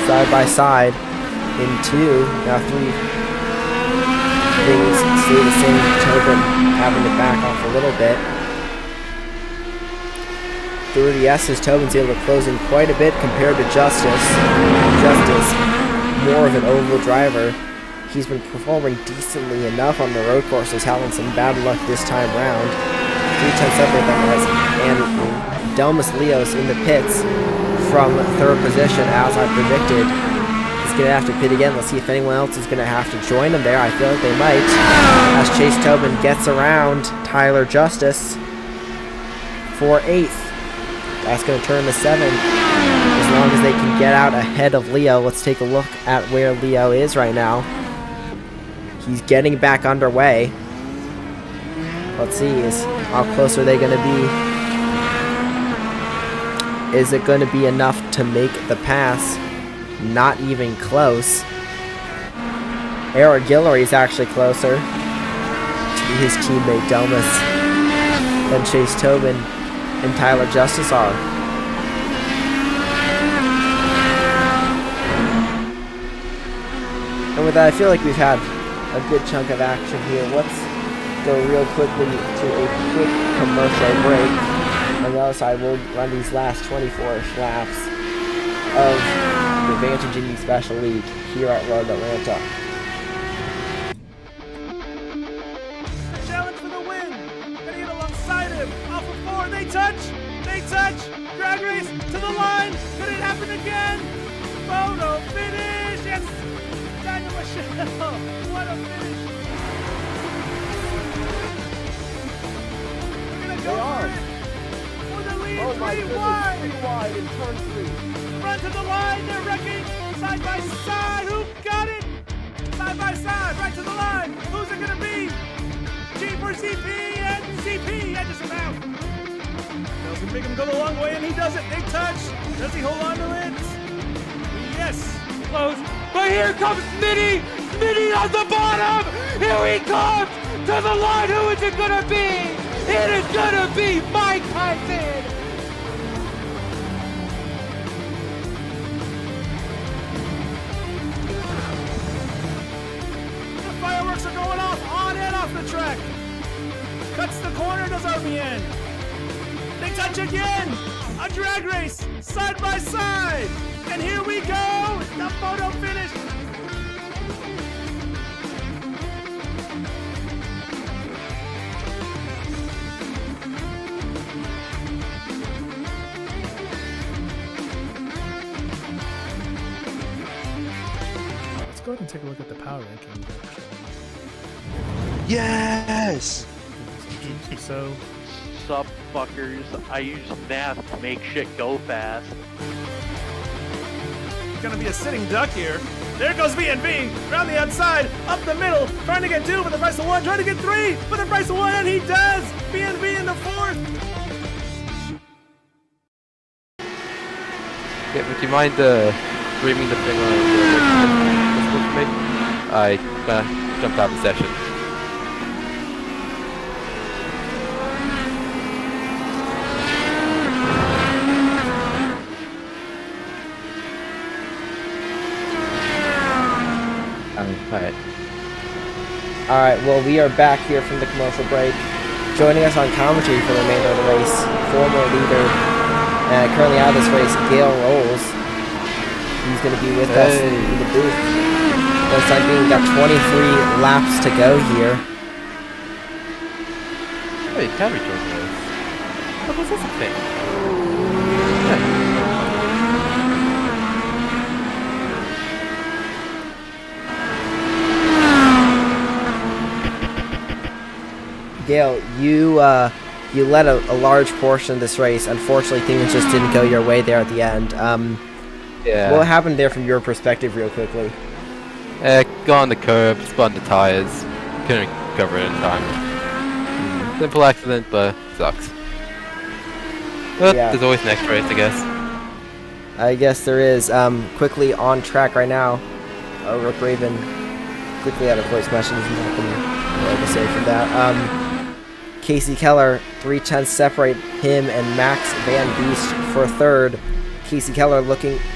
Side by side. In 2, now 3. Things stay the same. Tobin having to back off a little bit. Through the S's, Tobin's able to close in quite a bit compared to Justice. Justice, more of an oval driver. He's been performing decently enough on the road courses, having some bad luck this time round. 3/10 separate them guys. And Delmas Leos in the pits from 3rd position, as I predicted. He's going to have to pit again. Let's see if anyone else is going to have to join him there. I feel like they might. As Chase Tobin gets around Tyler Justice for 8th. That's going to turn to 7. As long as they can get out ahead of Leo. Let's take a look at where Leo is right now. He's getting back underway. Let's see, how close are they going to be? Is it going to be enough to make the pass? Not even close. Eric Guillory is actually closer to his teammate Delmas than Chase Tobin and Tyler Justice are. And with that, I feel like we've had a good chunk of action here. Let's go real quickly to a quick commercial break. On the other side, we'll run these last 24-ish laps of the Vantage Indy Special League here at Road Atlanta. Challenge for the win. Gonna get alongside him. Off of 4. They touch. They touch. Drag race to the line. Could it happen again? Photo finish. Yes. Daniel Michelle. What a finish. We're gonna go for it. For the lead. 3 wide. 3 wide in turn 3. Run to the line. They're wrecking. Side by side. Who got it? Side by side. Right to the line. Who's it gonna be? G for CP and CP edges him out. They'll can make him go the long way, and he does it. They touch. Does he hold on to it? Yes. Close. But here comes Smitty. Smitty on the bottom. Here he comes to the line. Who is it gonna be? It is gonna be Mike Tyson. The fireworks are going off on and off the track. Cuts the corner, does RBN. They touch again. A drag race, side by side. And here we go. The photo finish. Let's go ahead and take a look at the power ranking. Yes! So, Sup, fuckers. I use math to make shit go fast. gonna be a sitting duck here. There goes VNV, around the outside, up the middle, trying to get 2 for the price of 1, trying to get 3 for the price of 1, and he does! VNV in the 4th! Yeah, would you mind streaming the thing on Facebook for me? I jumped out of the session. Alright, well, we are back here from the commercial break. Joining us on commentary for the remainder of the race, former leader, currently out of this race, Gale Rolls. He's going to be with us in the booth. For the time being, got 23 laps to go here. Wait, can we join the race? What was this a thing? Yeah. Gale, you led a large portion of this race. Unfortunately, things just didn't go your way there at the end. Yeah. What happened there from your perspective real quickly? Got on the curb, spun the tires, couldn't recover it in time. Simple accident, but sucks. But Yeah. there's always next race, I guess. I guess there is. Quickly on track right now. Rick Raven quickly out of voice message. Nothing more to say from that. Casey Keller, 3/10 separate him and Max Van Beest for third. Casey Keller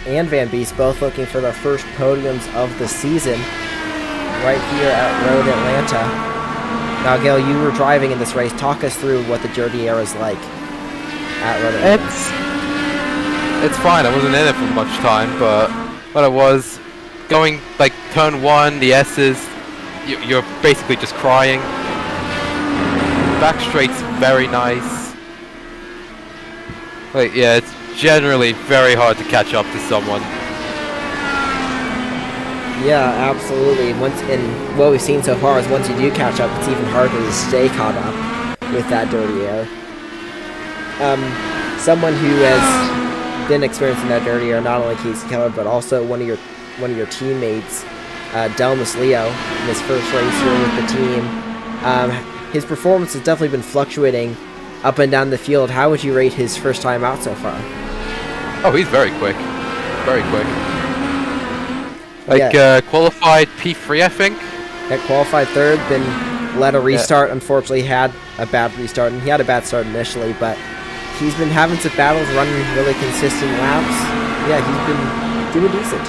and Van Beest both looking for their first podiums of the season right here at Road Atlanta. Now, Gale, you were driving in this race. Talk us through what the Dirty Air is like at Road Atlanta. It's fine. I wasn't in it for much time, but what I was going like turn 1, the S's, you're basically just crying. Back straight's very nice. Like, yeah, it's generally very hard to catch up to someone. Yeah, absolutely. And what we've seen so far is once you do catch up, it's even harder to stay caught up with that dirty air. Someone who has been experiencing that dirty air, not only Casey Keller, but also one of your teammates, Delmas Leo, in his first race here with the team. His performance has definitely been fluctuating up and down the field. How would you rate his first time out so far? Oh, he's very quick. Very quick. Qualified P3, I think. At qualified third, then led a restart. Unfortunately, had a bad restart, and he had a bad start initially, but he's been having some battles, running really consistent laps. Yeah, he's been doing decent.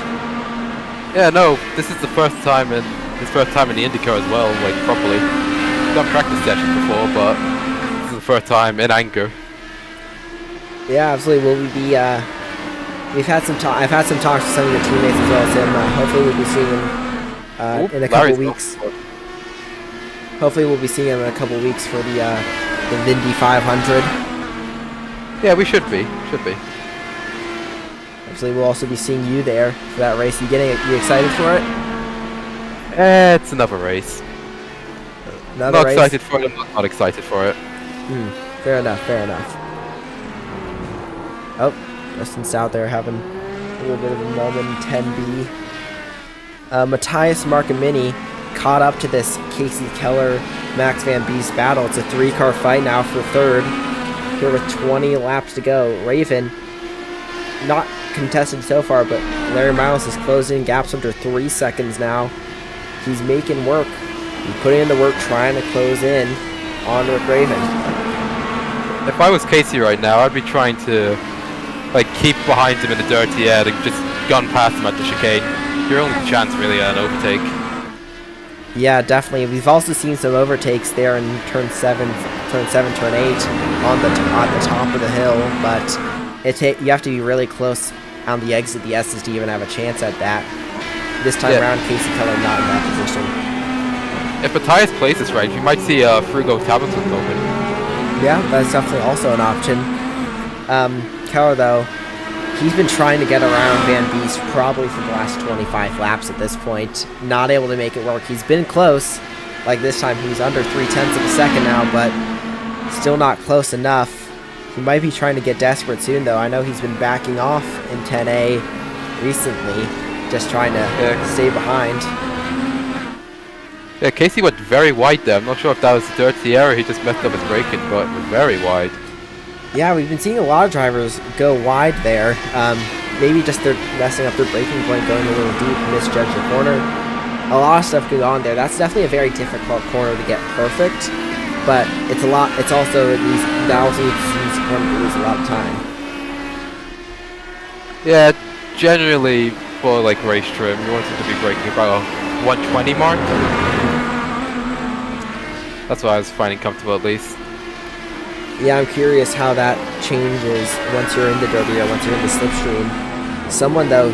Yeah, no, this is the first time in the IndyCar as well, like properly. Done practice sessions before, but this is the first time in anger. Yeah, absolutely. Will we be? We've had some talk. I've had some talks with some of your teammates as well as him. Hopefully, we'll be seeing him in a couple weeks. Hopefully, we'll be seeing him in a couple weeks for the Indy 500. Yeah, we should be. Should be. Actually, we'll also be seeing you there for that race. You excited for it? It's another race. Another race? Excited for it. I'm not excited for it. Fair enough. Fair enough. Oh, Justin's out there having a little bit of a moment in 10B. Matthias Marcamini caught up to this Casey Keller, Max Van Beest battle. It's a 3-car fight now for third. Here with 20 laps to go. Raven, not contested so far, but Larry Miles is closing gaps under 3 seconds now. He's making work. He's putting in the work, trying to close in on Rick Raven. If I was Casey right now, I'd be trying to keep behind him in the dirty air and just gone past him at the chicane. Your only chance really at an overtake. Yeah, definitely. We've also seen some overtakes there in turn 7, turn 8 on the top of the hill, but you have to be really close on the exit the S's to even have a chance at that. This time around, Casey Keller not in that position. If Matthias plays this right, you might see Frugo Tableton open. Yeah, that's definitely also an option. Keller, though, he's been trying to get around Van Beest probably for the last 25 laps at this point. Not able to make it work. He's been close. Like this time, he's under 0.3 of a second now, but still not close enough. He might be trying to get desperate soon, though. I know he's been backing off in 10A recently, just trying to stay behind. Yeah, Casey went very wide there. I'm not sure if that was a dirty error. He just messed up his braking, but very wide. Yeah, we've been seeing a lot of drivers go wide there. Maybe just they're messing up their braking point, going a little deep, misjudge the corner. A lot of stuff goes on there. That's definitely a very difficult corner to get perfect, but it's a lot. It's also that also needs to lose a lot of time. Yeah, generally for race trim, you want it to be braking about a 120 mark. That's what I was finding comfortable at least. Yeah, I'm curious how that changes once you're in the dirty air, once you're in the slipstream. Someone, though,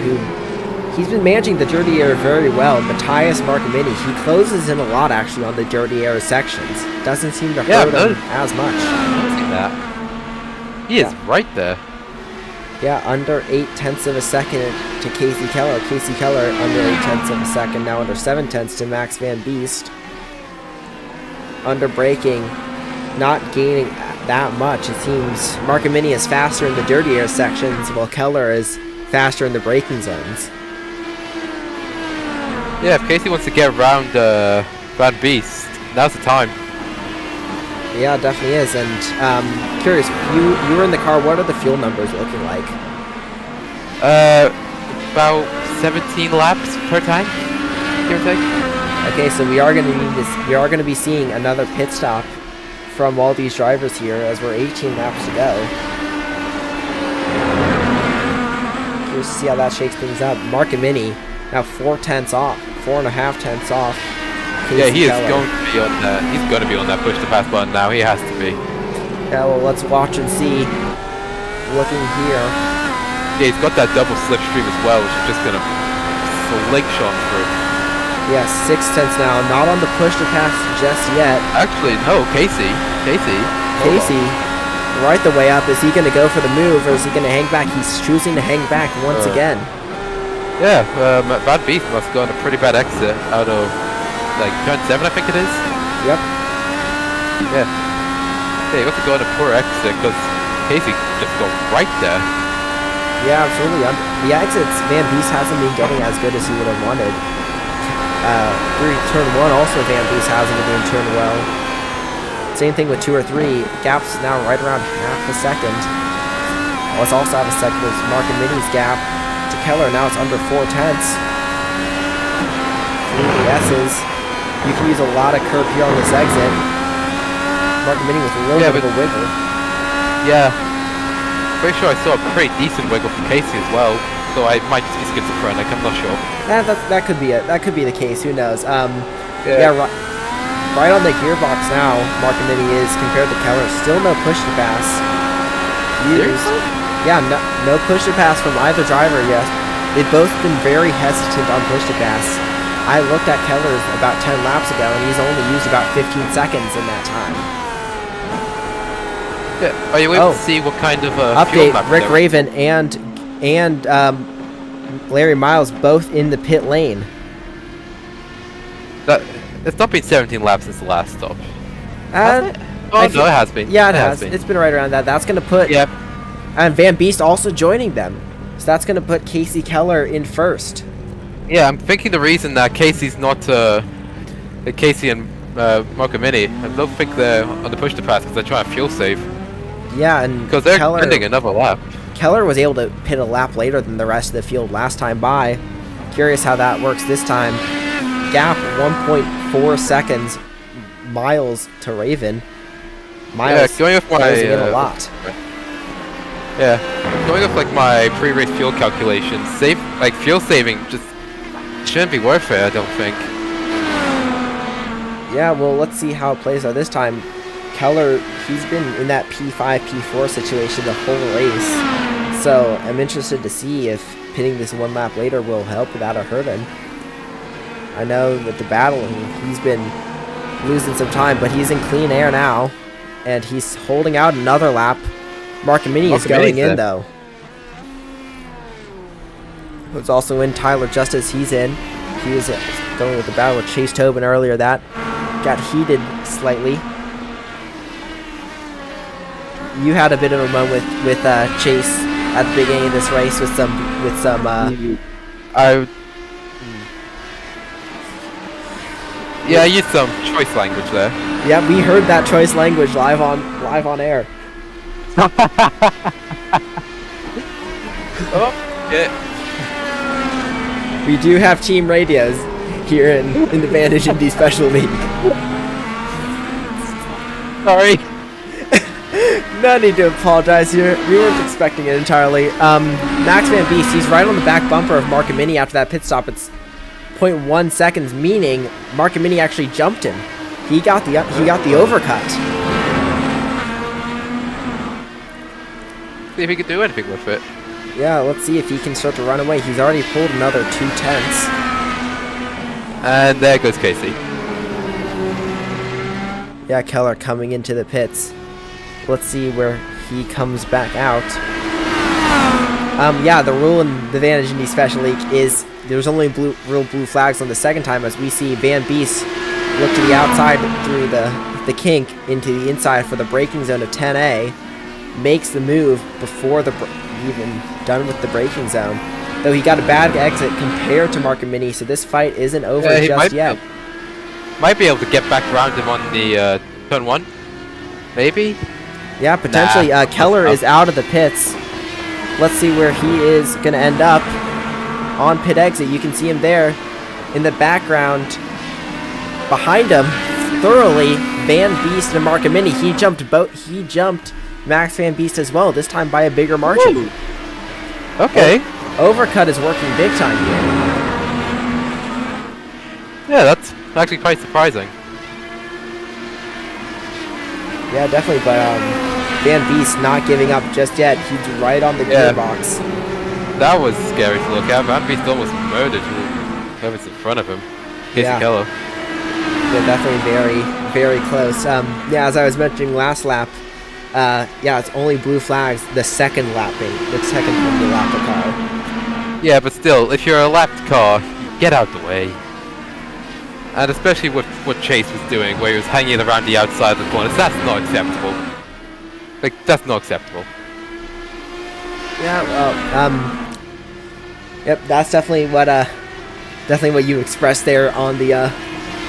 he's been managing the dirty air very well. Matthias Marcamini, he closes in a lot, actually, on the dirty air sections. Doesn't seem to hurt him as much. Noticing that. He is right there. Yeah, under 0.8 of a second to Casey Keller. Casey Keller under 0.8 of a second, now under 0.7 to Max Van Beest. Under braking, not gaining that much. It seems Marcamini is faster in the dirty air sections, while Keller is faster in the braking zones. Yeah, if Casey wants to get around Van Beest, now's the time. Yeah, it definitely is. And curious, you were in the car. What are the fuel numbers looking like? About 17 laps per tank, give or take. Okay, so we are going to need this. We are going to be seeing another pit stop from all these drivers here, as we're 18 laps to go. Curious to see how that shakes things up. Marcamini now 4.5 off. Yeah, he is going to be on that. He's going to be on that push to pass button now. He has to be. Yeah, well, let's watch and see. Looking here. Yeah, he's got that double slipstream as well, which is just going to slingshot through. Yeah, 0.6 now. Not on the push to pass just yet. Actually, no, Casey, right the way up. Is he going to go for the move, or is he going to hang back? He's choosing to hang back once again. Yeah, Bad Beast must go on a pretty bad exit out of, like, turn 7, I think it is. Yep. Yeah. Yeah, you got to go on a poor exit, because Casey just go right there. Yeah, absolutely. The exits, Van Beest hasn't been getting as good as he would have wanted. Through turn 1, also Van Beest hasn't been doing turn well. Same thing with 2 or 3. Gap's now right around half a second. Let's also have a second with Mark and Minnie's gap to Keller. Now it's under 4 tenths. Through the S's. You can use a lot of curb here on this exit. Mark and Minnie with a little bit of a wiggle. Yeah. Pretty sure I saw a pretty decent wiggle from Casey as well. So I might just be schizophrenic, I'm not sure. That could be it. That could be the case. Who knows? Yeah, right on the gearbox now. Mark and Minnie is compared to Keller. Still no push to pass. Seriously? Yeah, no push to pass from either driver. Yes, they've both been very hesitant on push to pass. I looked at Keller's about 10 laps ago, and he's only used about 15 seconds in that time. Yeah. Are you able to see what kind of update? fuel map Rick there? Raven and Larry Miles both in the pit lane. It's not been 17 laps since the last stop. Oh no, it has been. Yeah, it has. It's been right around that. That's going to put... Yep. And Van Beest also joining them. So that's going to put Casey Keller in first. Yeah, I'm thinking the reason that Casey's not... Casey and Mark and Minnie, I don't think they're on the push to pass because they're trying to fuel save. Yeah, and because they're spending another lap. Keller was able to pit a lap later than the rest of the field last time by. Curious how that works this time. Gap 1.4 seconds. Miles to Raven. Miles going off my in a lot. Yeah, going off like my pre-race fuel calculations, fuel saving just shouldn't be worth it, I don't think. Yeah, well, let's see how it plays out this time. Keller, he's been in that P5, P4 situation the whole race. So I'm interested to see if pitting this 1 lap later will help that or hurt him. I know that the battle, he's been losing some time, but he's in clean air now. And he's holding out another lap. Mark and Minnie is going in, though. Who's also in, Tyler Justice, he's in. He was going with the battle with Chase Tobin earlier. That got heated slightly. You had a bit of a moment with Chase at the beginning of this race with some I used some choice language there. Yeah, we heard that choice language live on air. Oh, yeah. We do have team radios here in the Vantage Indy Special League. Sorry. No need to apologize here. We weren't expecting it entirely. Max Van Beest, he's right on the back bumper of Mark and Minnie after that pit stop. It's 0.1 seconds, meaning Mark and Minnie actually jumped him. He got the overcut. See if he could do anything with it. Yeah, let's see if he can start to run away. He's already pulled another 2 tenths. And there goes Casey. Yeah, Keller coming into the pits. Let's see where he comes back out. Yeah, the rule in the Vantage Indy Special League is there's only real blue flags on the second time, as we see Van Beest look to the outside through the kink into the inside for the braking zone of 10A. Makes the move before even done with the braking zone. Though he got a bad exit compared to Mark and Minnie, so this fight isn't over just yet. Might be able to get back around him on the turn 1. Maybe? Yeah, potentially. Keller is out of the pits. Let's see where he is going to end up. On pit exit, you can see him there in the background. Behind him, thoroughly, Van Beest and Mark and Minnie. He jumped Max Van Beest as well, this time by a bigger margin. Ooh. Okay. Overcut is working big time here. Yeah, that's actually quite surprising. Yeah, definitely, but Van Beest not giving up just yet. He's right on the gearbox. That was scary to look at. Van Beest almost murdered whoever's in front of him. Casey Keller. Yeah, definitely very, very close. Yeah, as I was mentioning last lap, yeah, it's only blue flags the second time you lap the car. Yeah, but still, if you're a lapped car, get out the way. And especially with what Chase was doing, where he was hanging around the outside of the corners, that's not acceptable. Like, that's not acceptable. Yeah, well, yep, that's definitely what you expressed there on the,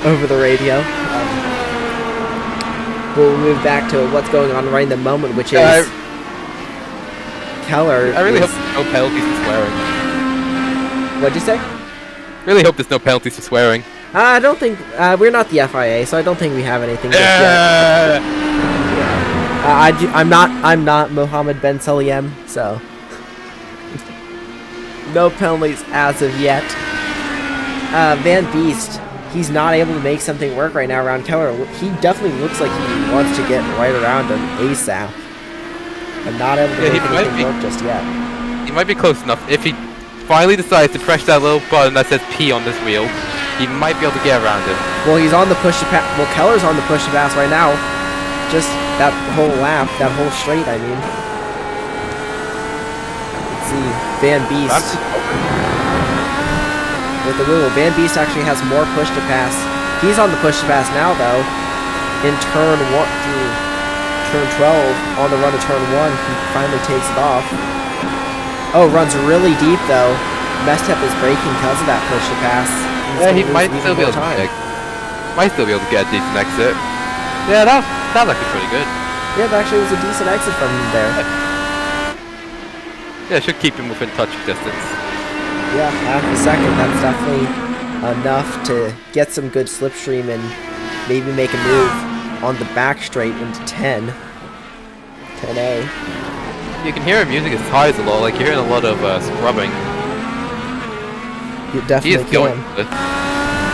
over the radio. We'll move back to what's going on right in the moment, which is Keller. I really hope there's no penalties for swearing. What'd you say? Really hope there's no penalties for swearing. I don't think we're not the FIA, so I don't think we have anything just yet. I'm not Mohammed Ben Saliem, so no penalties as of yet. Van Beest, he's not able to make something work right now around Keller. He definitely looks like he wants to get right around him ASAP. I'm not able to make anything work just yet. He might be close enough. If he finally decides to press that little button that says P on this wheel, he might be able to get around him. Well, he's on the push to pass. Well, Keller's on the push to pass right now. Just that whole lap, that whole straight, I mean. Let's see. Van Beest. With the wheel. Van Beest actually has more push to pass. He's on the push to pass now, though. In turn 1 through turn 12, on the run to turn 1, he finally takes it off. Oh, runs really deep, though. Messed up his braking because of that push to pass. Yeah, he might still be able to get a decent exit. Yeah, that looked pretty good. Yeah, that actually was a decent exit from him there. Yeah, should keep him within touching distance. Yeah, half a second. That's definitely enough to get some good slipstream and maybe make a move on the back straight into 10. 10A. You can hear him using his tires a lot, like you're hearing a lot of scrubbing. You definitely He is going.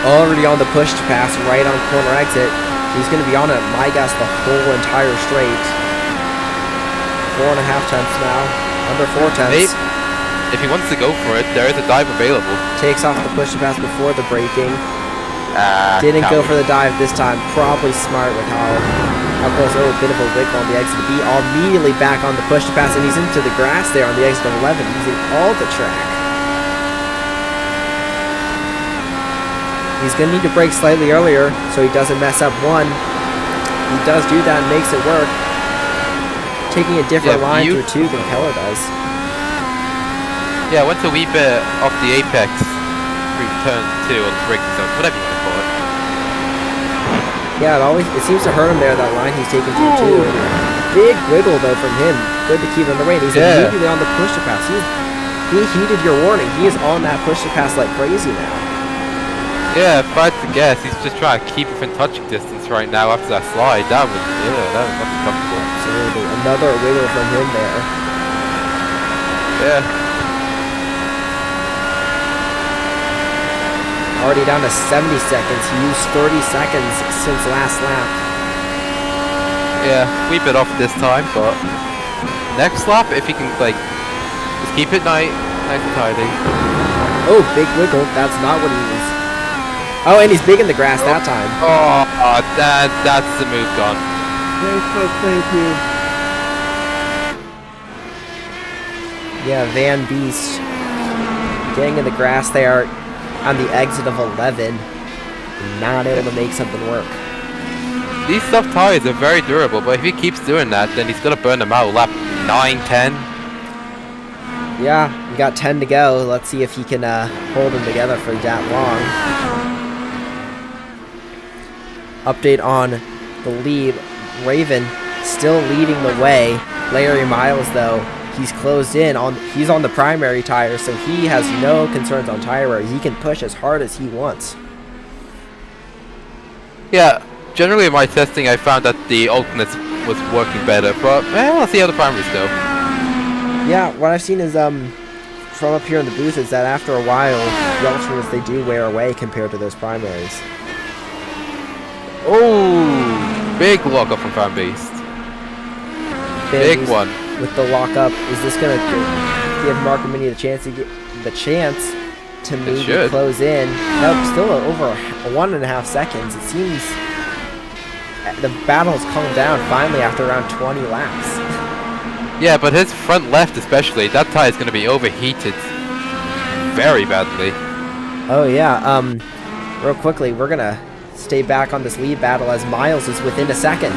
Already on the push to pass right on corner exit. He's going to be on it, my guess, the whole entire straight. 4.5 tenths now. Under 4 tenths. If he wants to go for it, there is a dive available. Takes off the push to pass before the braking. Didn't go for the dive this time. Probably smart with how close. Oh, a bit of a wiggle on the exit to B. Immediately back on the push to pass, and he's into the grass there on the exit of 11, using all the track. He's going to need to brake slightly earlier so he doesn't mess up one. He does do that and makes it work. Taking a different line through 2 than Keller does. Yeah, went a wee bit off the apex through turn 2 on the braking zone, whatever you want to call it. Yeah, it seems to hurt him there, that line he's taken through 2. Big wiggle though from him. Good to keep him in the rain. He's immediately on the push to pass. He heeded your warning. He is on that push to pass like crazy now. Yeah, if I had to guess, he's just trying to keep within touching distance right now after that slide. That was nothing comfortable. Absolutely. Another wiggle from him there. Yeah. Already down to 70 seconds. He used 30 seconds since last lap. Yeah, we bit off this time, but next lap, if he can, like, just keep it nice and tidy. Oh, big wiggle. That's not what he was. Oh, and he's big in the grass that time. Oh, that's the move gone. Thank you. Yeah, Van Beest getting in the grass there on the exit of 11. Not able to make something work. These soft tires are very durable, but if he keeps doing that, then he's going to burn them out lap 9, 10. Yeah, we got 10 to go. Let's see if he can hold them together for that long. Update on the lead. Raven still leading the way. Larry Miles, though, he's closed in. He's on the primary tire, so he has no concerns on tire wear. He can push as hard as he wants. Yeah, generally in my testing, I found that the alternates was working better, but let's see how the primaries go. Yeah, what I've seen is from up here in the booth is that after a while, the alternates, they do wear away compared to those primaries. Oh, big lockup from Van Beest. Big one. With the lockup, is this gonna give Marco Mini the chance to maybe close in? Nope, still over 1.5 seconds. It seems the battle has calmed down finally after around 20 laps. Yeah, but his front left especially, that tire is going to be overheated. very badly. Oh yeah. Real quickly, we're gonna stay back on this lead battle as Miles is within a second.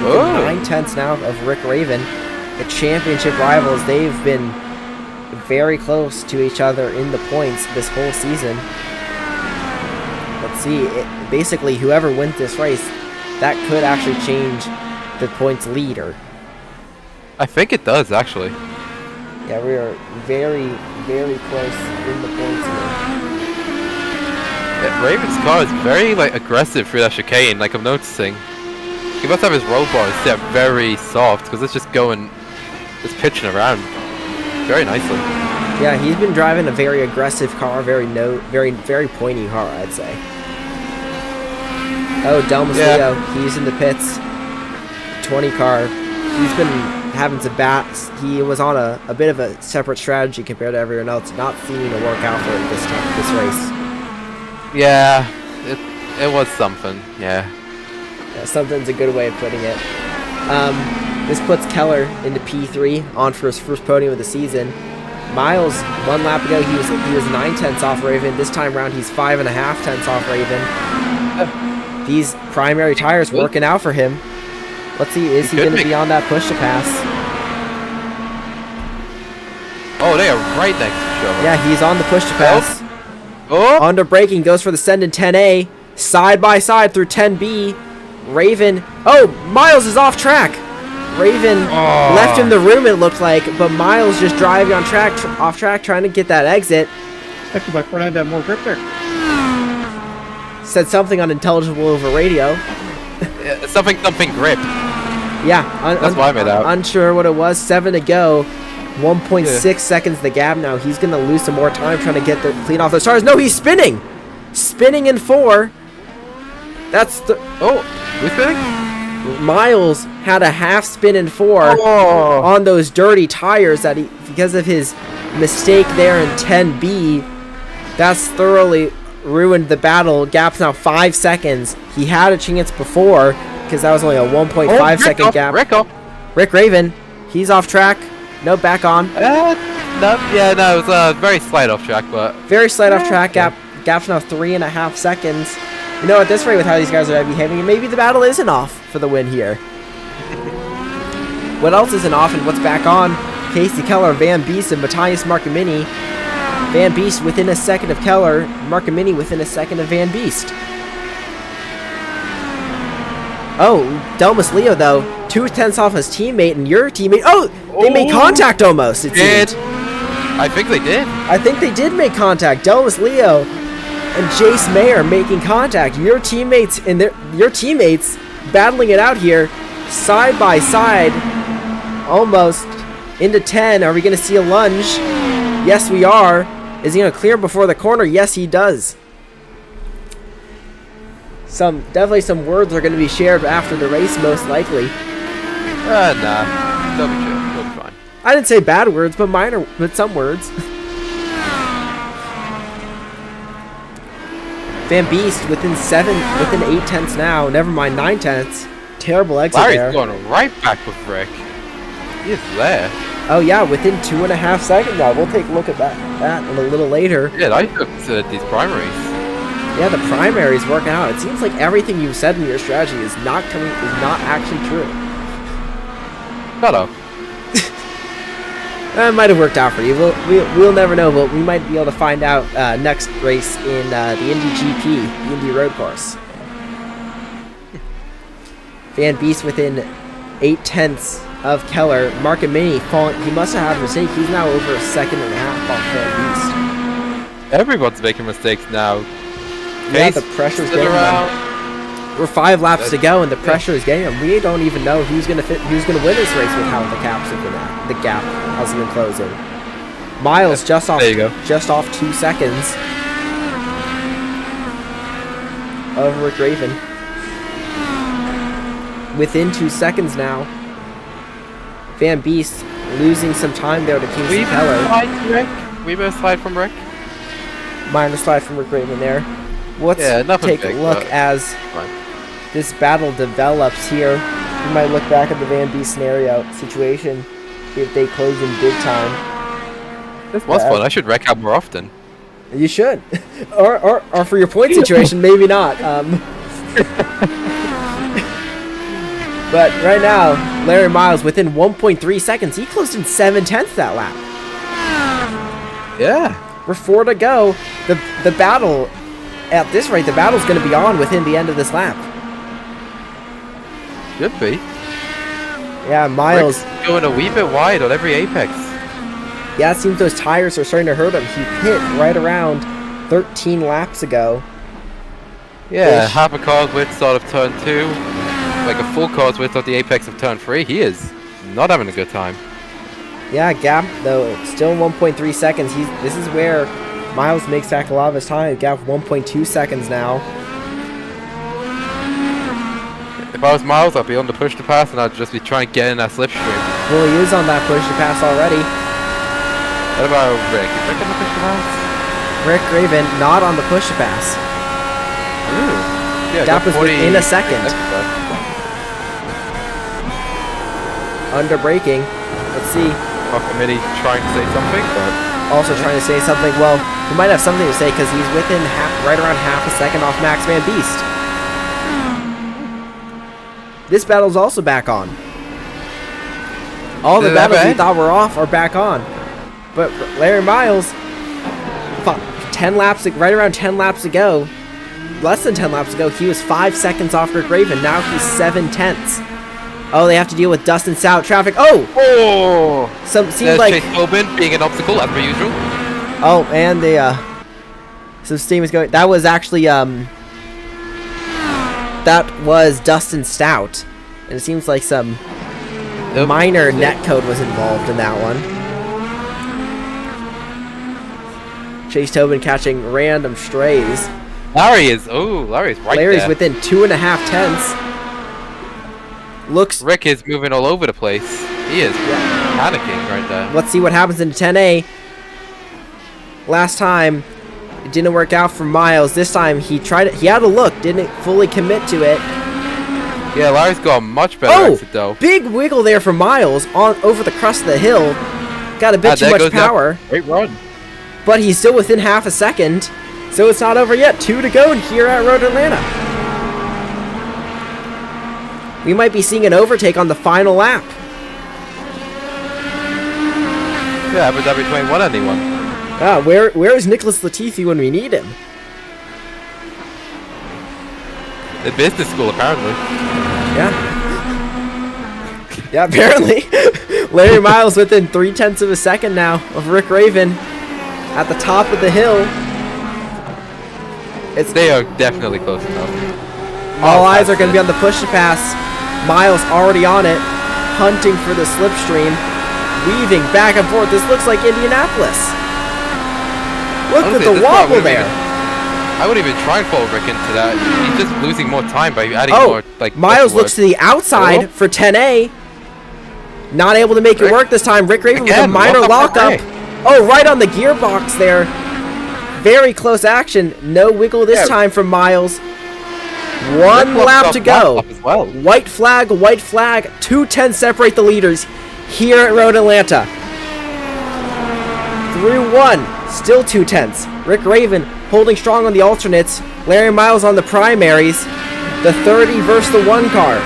Oh. 9/10 now of Rick Raven. The championship rivals, they've been very close to each other in the points this whole season. Let's see, basically whoever wins this race, that could actually change the points leader. I think it does, actually. Yeah, we are very, very close in the points here. Yeah, Raven's car is very like aggressive through that chicane, like I'm noticing. He must have his roll bars set very soft because it's just pitching around very nicely. Yeah, he's been driving a very aggressive car, very pointy car, I'd say. Oh, Delmas Leo, he's in the pits. 20 car. He's been having some bats. He was on a bit of a separate strategy compared to everyone else, not seeming to work out for him this race. Yeah, it was something. Yeah, something's a good way of putting it. This puts Keller into P3 on for his first podium of the season. Miles, 1 lap ago, he was 9/10 off Raven. This time around, he's 5.5 tenths off Raven. These primary tires working out for him. Let's see, is he going to be on that push to pass? Oh, they are right next to each other. Yeah, he's on the push to pass. Oh! Under braking, goes for the send in 10A. Side by side through 10B. Raven. Oh, Miles is off track. Raven left him the room, it looked like, but Miles just driving on track, off track, trying to get that exit. Actually, my friend had that more grip there. Said something unintelligible over radio. Something grip. Yeah, that's why I made out. Unsure what it was. 7 to go. 1.6 seconds the gap now. He's going to lose some more time trying to get the clean off the tires. No, he's spinning. Spinning in 4. That's the... Oh, who's spinning? Miles had a half spin in 4 on those dirty tires that because of his mistake there in 10B. That's thoroughly ruined the battle. Gap's now 5 seconds. He had a chance before because that was only a 1.5 second gap. Rick Raven, he's off track. No, back on. No, it was very slight off track, but very slight off track. Gap's now 3.5 seconds. You know, at this rate, with how these guys are behaving, maybe the battle isn't off for the win here. What else isn't off and what's back on? Casey Keller, Van Beest, and Matthias Marcamini. Van Beest within a second of Keller. Marcamini within a second of Van Beest. Oh, Delmas Leo, though. 2 tenths off his teammate, and your teammate... Oh, they made contact almost, it seemed. I think they did. I think they did make contact. Delmas Leo and Jace Mayer making contact. Your teammates battling it out here, side by side, almost into 10. Are we going to see a lunge? Yes, we are. Is he going to clear before the corner? Yes, he does. Definitely some words are going to be shared after the race, most likely. Nah, they'll be fine. I didn't say bad words, but some words. Van Beest within 8 tenths now. Never mind, 9 tenths. Terrible exit there. Larry's going right back with Rick. He is there. Oh yeah, within 2.5 seconds now. We'll take a look at that a little later. Yeah, I took these primaries. Yeah, the primaries working out. It seems like everything you've said in your strategy is not actually true. Shut up. It might have worked out for you. We'll never know, but we might be able to find out next race in the Indy GP, the Indy road course. Van Beest within 8 tenths of Keller. Marcamini falling. He must have had a mistake. He's now over a 1.5 seconds off Van Beest. Everyone's making mistakes now. Yeah, the pressure's getting him. We're 5 laps to go, and the pressure is getting him. We don't even know who's gonna win this race with how the gap has been closing. Miles just off 2 seconds of Rick Raven. Within 2 seconds now. Van Beest losing some time there to Casey Keller. We both slide from Rick. Minor slide from Rick Raven there. Let's take a look as this battle develops here. We might look back at the Van Beest situation, see if they close in big time. This was fun. I should wreck out more often. You should. or for your point situation, maybe not. But right now, Larry Miles within 1.3 seconds. He closed in 7/10 that lap. Yeah. We're 4 to go. The battle, at this rate, the battle's going to be on within the end of this lap. Should be. Yeah, Miles. Rick's going a wee bit wide on every apex. Yeah, it seems those tires are starting to hurt him. He hit right around 13 laps ago. Yeah, Ish. half a car's width start of turn 2. Like a full car's width at the apex of turn 3. He is not having a good time. Yeah, gap though still 1.3 seconds. This is where Miles makes back a lot of his time. Gap 1.2 seconds now. If I was Miles, I'd be on the push to pass and I'd just be trying to get in that slipstream. Well, he is on that push to pass already. What about Rick? Is Rick on the push to pass? Rick Raven not on the push to pass. Ooh. Yeah, Gap got is within a second. extra. Under braking. Let's see. Our committee trying to say something, but Also trying to say something. Well, he might have something to say because he's within right around half a second off Max Van Beast. This battle's also back on. All the battles we thought were off are back on. But Larry Miles, 10 laps, right around 10 laps ago, less than 10 laps ago, he was 5 seconds off Rick Raven. Now he's 7/10. Oh, they have to deal with dust and south traffic. Oh! Seems there's like... Chase Tobin being an obstacle, as per usual. Oh, and some steam is going... That was actually, that was Dustin Stout. And it seems like some minor netcode was involved in that one. Chase Tobin catching random strays. Larry's right Larry's there. within 2.5 tenths. Looks... Rick is moving all over the place. He is panicking right there. Let's see what happens in 10A. Last time, it didn't work out for Miles. This time, he tried it. He had a look, didn't fully commit to it. Yeah, Larry's got a much better exit though. Big wiggle there for Miles on over the crest of the hill. Got a bit too much power. Great run. But he's still within half a second. So it's not over yet. 2 to go here at Road Atlanta. We might be seeing an overtake on the final lap. Yeah, but that'd be 21 anyone. Ah, where is Nicholas Latifi when we need him? The business school, apparently. Yeah. Yeah, apparently. Larry Miles within 0.3 of a second now of Rick Raven at the top of the hill. They are definitely close enough. All eyes are going to be on the push to pass. Miles already on it, hunting for the slipstream, weaving back and forth. This looks like Indianapolis. Look at the wobble there. I wouldn't even try and follow Rick into that. He's just losing more time by adding more, like... Miles looks to the outside for 10A. Not able to make it work this time. Rick Raven with a minor lockup. Oh, right on the gearbox there. Very close action. No wiggle this time from Miles. One lap to go. White flag, white flag. 2:10 separate the leaders here at Road Atlanta. Through 1, still 2/10. Rick Raven holding strong on the alternates. Larry Miles on the primaries. The 30 versus the 1 car.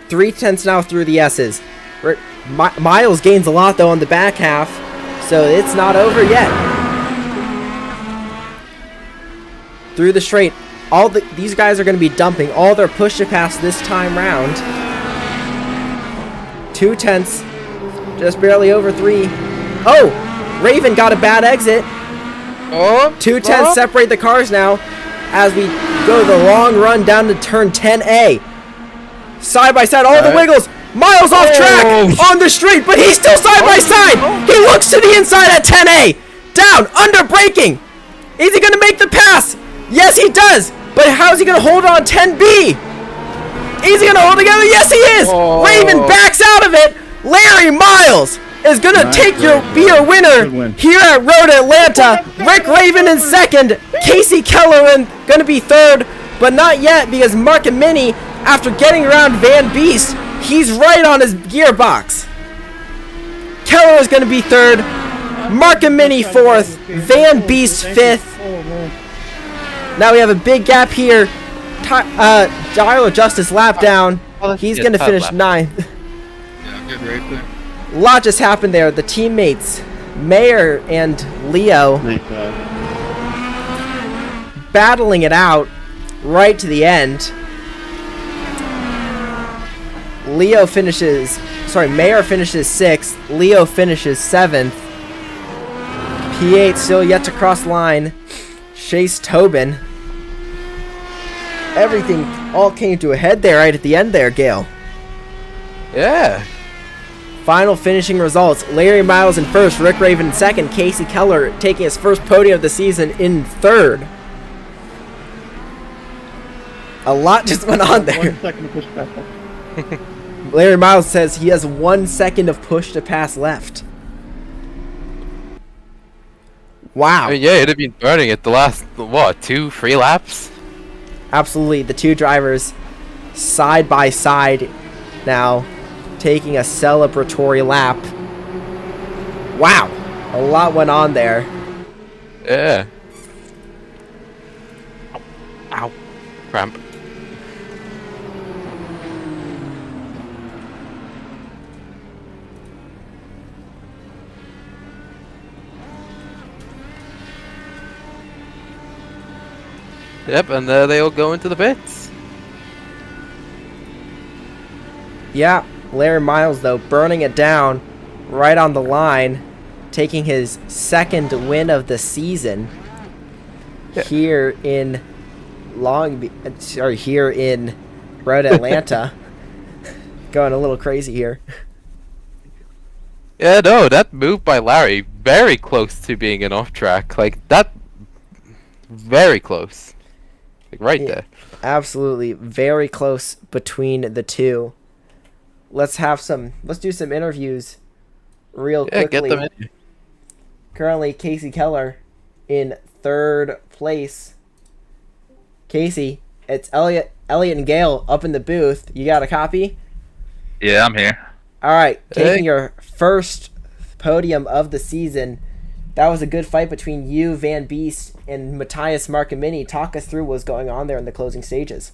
3/10 now through the S's. Miles gains a lot though on the back half, so it's not over yet. Through the straight, these guys are going to be dumping all their push to pass this time round. 2/10, just barely over 3. Oh, Raven got a bad exit. 2/10 separate the cars now as we go the long run down to turn 10A. Side by side, all the wiggles. Miles off track on the straight, but he's still side by side. He looks to the inside at 10A. Down, under braking. Is he going to make the pass? Yes, he does. But how's he going to hold on 10B? Is he going to hold together? Yes, he is. Raven backs out of it. Larry Miles is going to be your winner here at Road Atlanta. Rick Raven in second. Casey Kellerman going to be third, but not yet because Mark and Minnie, after getting around Van Beast, he's right on his gearbox. Keller is going to be third. Markamini fourth. Van Beest fifth. Oh, man. Now we have a big gap here. Gyro Justice lap down. He's Yeah, going to top finish lap. ninth. Yeah, good right there. A lot just happened there. The teammates, Mayer and Leo, battling it out right to the end. Mayer finishes 6th. Leo finishes 7th. P8 still yet to cross line. Chase Tobin. Everything all came to a head there right at the end there, Gale. Yeah. Final finishing results. Larry Miles in first, Rick Raven in second, Casey Keller taking his first podium of the season in third. A lot just went on there. 1 second to push back. Larry Miles says he has 1 second of push to pass left. Wow. I mean, yeah, it'd have been burning it the last, 2-3 laps? Absolutely. The two drivers side by side now taking a celebratory lap. Wow. A lot went on there. Yeah. Ow. Cramp. Yep, and they all go into the pits. Yeah, Larry Miles, though, burning it down right on the line, taking his second win of the season here in here in Road Atlanta. Going a little crazy here. Yeah, no, that move by Larry, very close to being an off track. Like, that, very close. Like, right Yeah, there. absolutely, very close between the two. Let's do some interviews real Yeah, quickly. get them in. Currently, Casey Keller in third place. Casey, it's Elliot and Gale up in the booth. You got a copy? Yeah, I'm here. All right, taking Hey. your first podium of the season. That was a good fight between you, Van Beest, and Matthias Markamini. Talk us through what was going on there in the closing stages.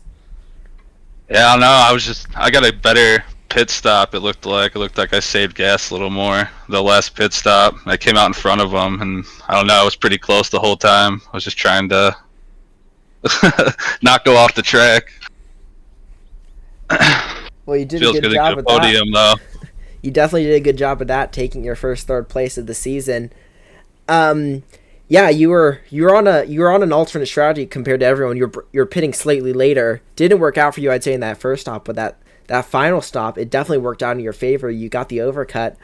Yeah, I don't know. I got a better pit stop. It looked like I saved gas a little more. The last pit stop, I came out in front of them, and I don't know. I was pretty close the whole time. I was just trying to not go off the track. Well, you did Feels a good good to job get a with that. podium though. You definitely did a good job of that, taking your first third place of the season. Yeah, you were on an alternate strategy compared to everyone. You're pitting slightly later. Didn't work out for you, I'd say, in that first stop, but that final stop, it definitely worked out in your favor. You got the overcut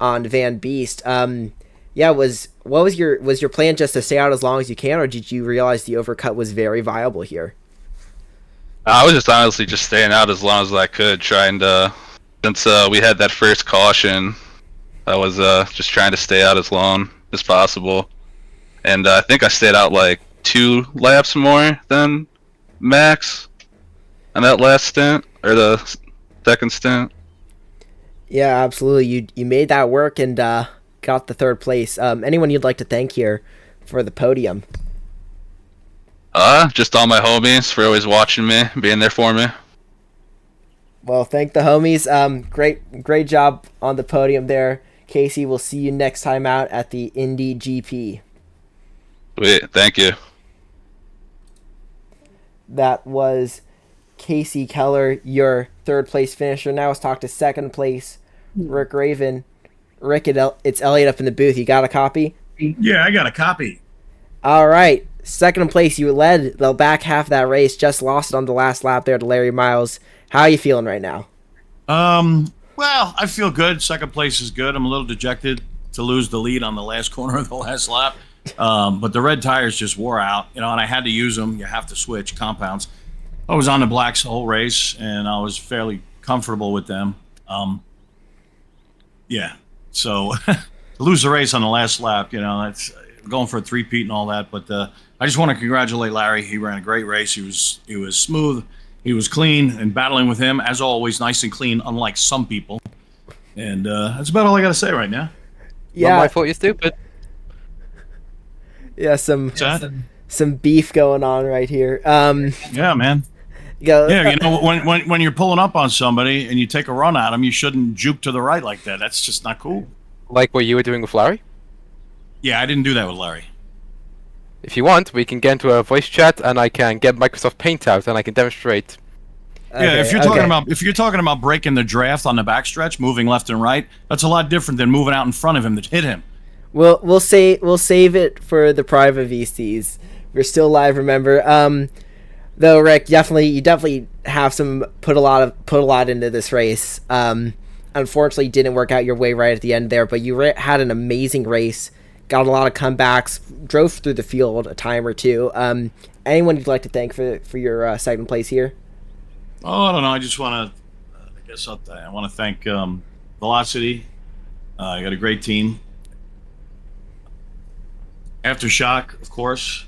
on Van Beest. Yeah, was your plan just to stay out as long as you can, or did you realize the overcut was very viable here? I was just honestly just staying out as long as I could, trying to. Since we had that first caution, I was just trying to stay out as long as possible, and I think I stayed out like 2 laps more than max on that last stint, or the second stint. Yeah, absolutely. You made that work and got the third place. Anyone you'd like to thank here for the podium? Just all my homies for always watching me, being there for me. Well, thank the homies. Great job on the podium there, Casey. We'll see you next time out at the Indy GP. Sweet, thank you. That was Casey Keller, your third place finisher. Now let's talk to second place, Rick Raven. Rick, it's Elliot up in the booth. You got a copy? Yeah, I got a copy. All right. Second place, you led the back half of that race, just lost it on the last lap there to Larry Miles. How are you feeling right now? Well, I feel good. Second place is good. I'm a little dejected to lose the lead on the last corner of the last lap. But the red tires just wore out, and I had to use them. You have to switch compounds. I was on the blacks the whole race, and I was fairly comfortable with them. Yeah. So to lose the race on the last lap, that's going for a three-peat and all that. But I just want to congratulate Larry. He ran a great race. He was smooth. He was clean, and battling with him, as always, nice and clean, unlike some people. And that's about all I got to say right now. Not my fault you're stupid. Yeah, some What's that? some beef going on right here. Yeah, man. Go, Yeah, you know, when you're pulling up on somebody and you take a run at them, you shouldn't juke to the right like that. That's just not cool. Like what you were doing with Larry? Yeah, I didn't do that with Larry. If you want, we can get into a voice chat and I can get Microsoft Paint out and I can demonstrate. Yeah, if you're talking about breaking the draft on the backstretch, moving left and right, that's a lot different than moving out in front of him to hit him. We'll save it for the private VCs. We're still live, remember. Though Rick, you definitely have put a lot into this race. Unfortunately, didn't work out your way right at the end there, but you had an amazing race. Got a lot of comebacks. Drove through the field a time or two. Anyone you'd like to thank for your second place here? Oh, I don't know. I just want to. I want to thank Velocity. I got a great team. Aftershock, of course.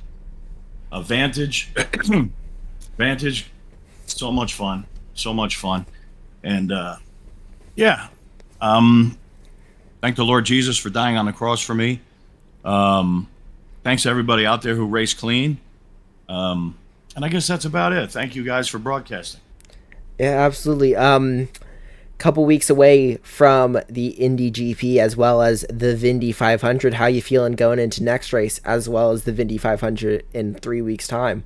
Vantage. Vantage. So much fun. And yeah. Thank the Lord Jesus for dying on the cross for me. Thanks to everybody out there who raced clean. And I guess that's about it. Thank you guys for broadcasting. Yeah, absolutely. Couple weeks away from the Indy GP as well as the Vindy 500. How you feeling going into next race as well as the Vindy 500 in 3 weeks' time?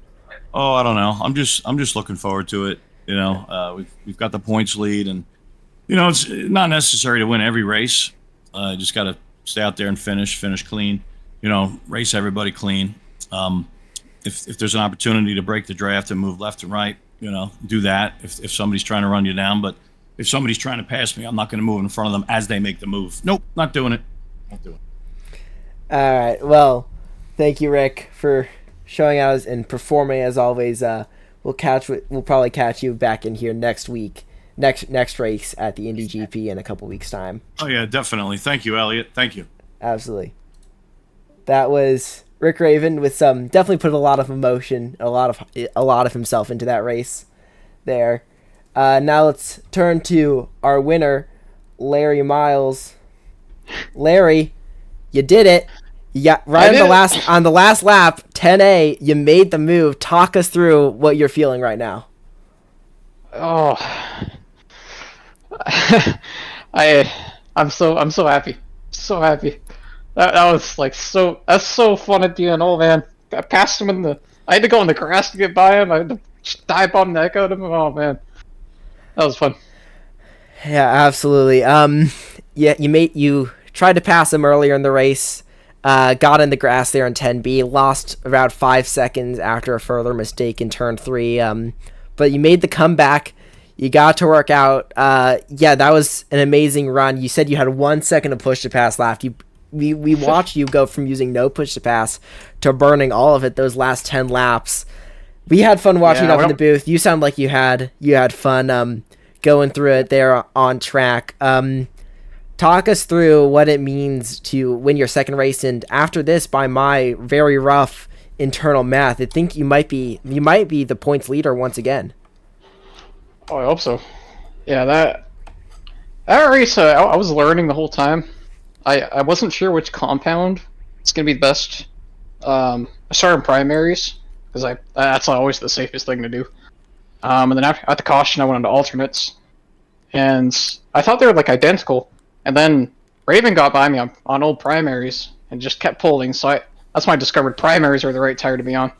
Oh, I don't know. I'm just looking forward to it. You know, we've got the points lead, and you know it's not necessary to win every race. Just got to stay out there and finish clean. You know, race everybody clean. If there's an opportunity to break the draft and move left and right, you know, do that. If somebody's trying to run you down, but if somebody's trying to pass me, I'm not going to move in front of them as they make the move. Nope, not doing it. All right. Well, thank you, Rick, for showing out and performing as always. We'll probably catch you back in here next week, next race at the Indy GP in a couple weeks' time. Oh yeah, definitely. Thank you, Elliot. Thank you. Absolutely. That was Rick Raven with definitely put a lot of emotion, a lot of himself into that race there. Now let's turn to our winner, Larry Miles. Larry, you did it. You got right on the last lap, 10A. You made the move. Talk us through what you're feeling right now. Oh, I'm so happy, so happy. That was like that's so fun at the end. Oh man, I passed him I had to go in the grass to get by him. I had to dive on the neck out of him. Oh man, that was fun. Yeah, absolutely. Yeah, you tried to pass him earlier in the race. Got in the grass there in 10B. Lost around 5 seconds after a further mistake in turn 3. But you made the comeback. You got to work out. Yeah, that was an amazing run. You said you had 1 second to push to pass left. We watched you go from using no push to pass to burning all of it those last 10 laps. We had fun watching up in the booth. You sound like you had fun going through it there on track. Talk us through what it means to win your second race, and after this, by my very rough internal math, I think you might be the points leader once again. Oh, I hope so. Yeah, that race, I was learning the whole time. I wasn't sure which compound is going to be the best. I started in primaries, because that's always the safest thing to do. And then at the caution, I went into alternates. And I thought they were like identical. And then Raven got by me on old primaries and just kept pulling. So that's when I discovered primaries are the right tire to be on.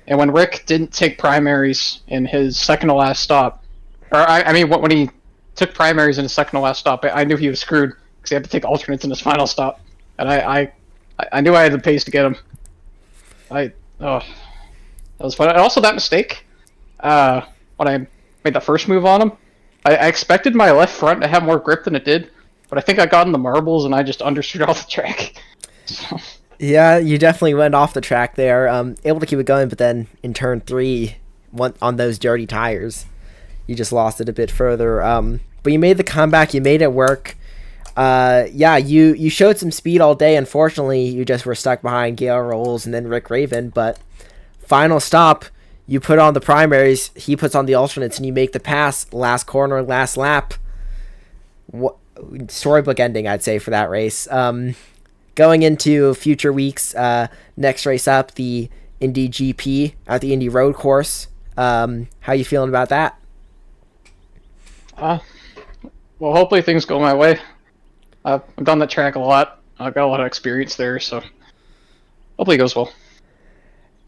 And when Rick didn't take primaries in his second to last stop, or I mean when he took primaries in his second to last stop, I knew he was screwed because he had to take alternates in his final stop. And I knew I had the pace to get him. That was fun. And also that mistake, when I made that first move on him, I expected my left front to have more grip than it did, but I think I got in the marbles and I just understeered off the track. So. Yeah, you definitely went off the track there. Able to keep it going, but then in turn 3, on those dirty tires, you just lost it a bit further. But you made the comeback. You made it work. Yeah, you showed some speed all day. Unfortunately, you just were stuck behind Gale Rolls and then Rick Raven. But final stop, you put on the primaries, he puts on the alternates, and you make the pass last corner, last lap. storybook ending, I'd say, for that race. Going into future weeks, next race up, the Indy GP at the Indy Road Course. How you feeling about that? Well, hopefully things go my way. I've done that track a lot. I've got a lot of experience there, so hopefully it goes well.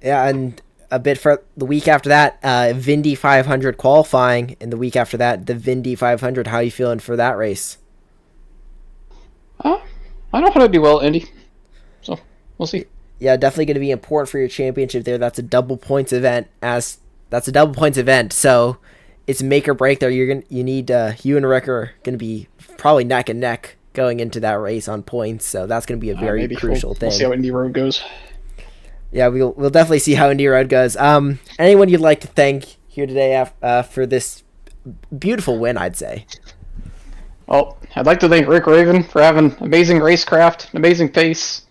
Yeah, and a bit for the week after that, Vindy 500 qualifying, and the week after that, the Vindy 500. How you feeling for that race? I know how to do well at Indy, so we'll see. Yeah, definitely going to be important for your championship there. That's a double points event. So it's make or break there. You and Rick are going to be probably neck and neck going into that race on points. So that's going to be a very crucial thing. We'll see how Indy Road goes. Yeah, we'll definitely see how Indy Road goes. Anyone you'd like to thank here today for this beautiful win, I'd say. Well, I'd like to thank Rick Raven for having amazing racecraft, amazing pace,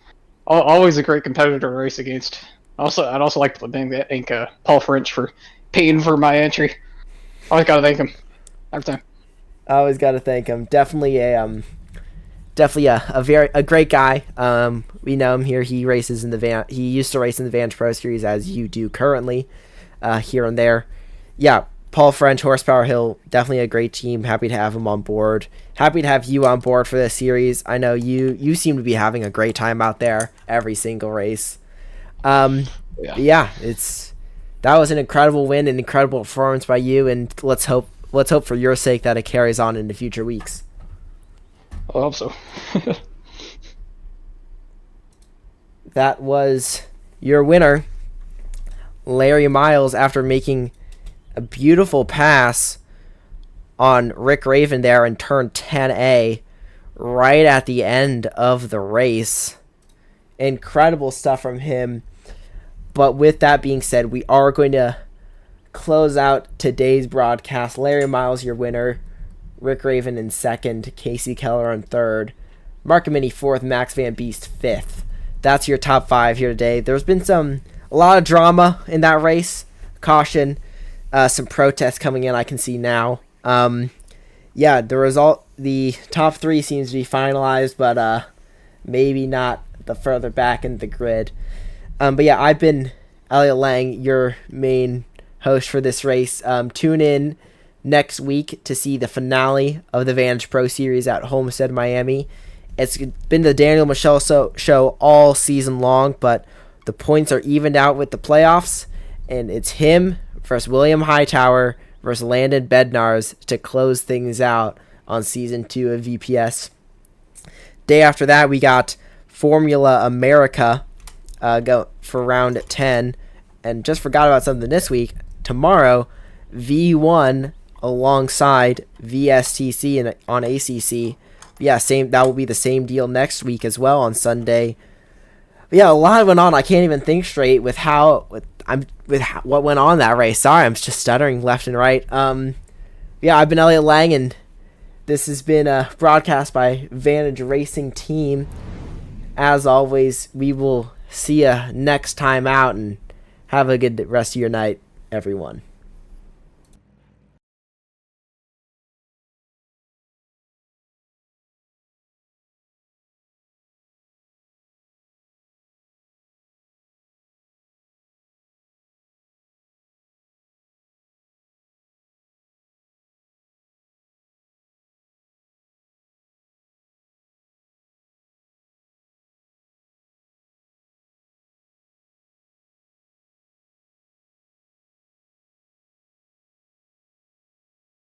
always a great competitor to race against. I'd also like to thank Paul French for paying for my entry. Always got to thank him every time. Always got to thank him. Definitely a great guy. We know him here. He races in the He used to race in the Vantage Pro Series, as you do currently, here and there. Yeah. Paul French, Horsepower Hill, definitely a great team. Happy to have him on board. Happy to have you on board for this series. I know you seem to be having a great time out there every single race. That was an incredible win, an incredible performance by you, and let's hope for your sake that it carries on into future weeks. I hope so. That was your winner, Larry Miles, after making a beautiful pass on Rick Raven there in turn 10A right at the end of the race. Incredible stuff from him. But with that being said, we are going to close out today's broadcast. Larry Miles, your winner. Rick Raven in second. Casey Keller in third. Mark Mini fourth. Max Van Beest fifth. That's your top five here today. There's been a lot of drama in that race. Caution. Some protests coming in, I can see now. The top three seems to be finalized, but maybe not the further back in the grid. I've been Elliot Lang, your main host for this race. Tune in next week to see the finale of the Vantage Pro Series at Homestead, Miami. It's been the Daniel Michelle show all season long, but the points are evened out with the playoffs, and it's him versus William Hightower versus Landon Bednarz to close things out on Season 2 of VPS. Day after that, we got Formula America go for round 10. And just forgot about something this week. Tomorrow, V1 alongside VSTC on ACC. That will be the same deal next week as well on Sunday. But a lot went on. I can't even think straight with what went on in that race. Sorry, I'm just stuttering left and right. I've been Elliot Lang, and this has been a broadcast by Vantage Racing Team. As always, we will see you next time out, and have a good rest of your night, everyone.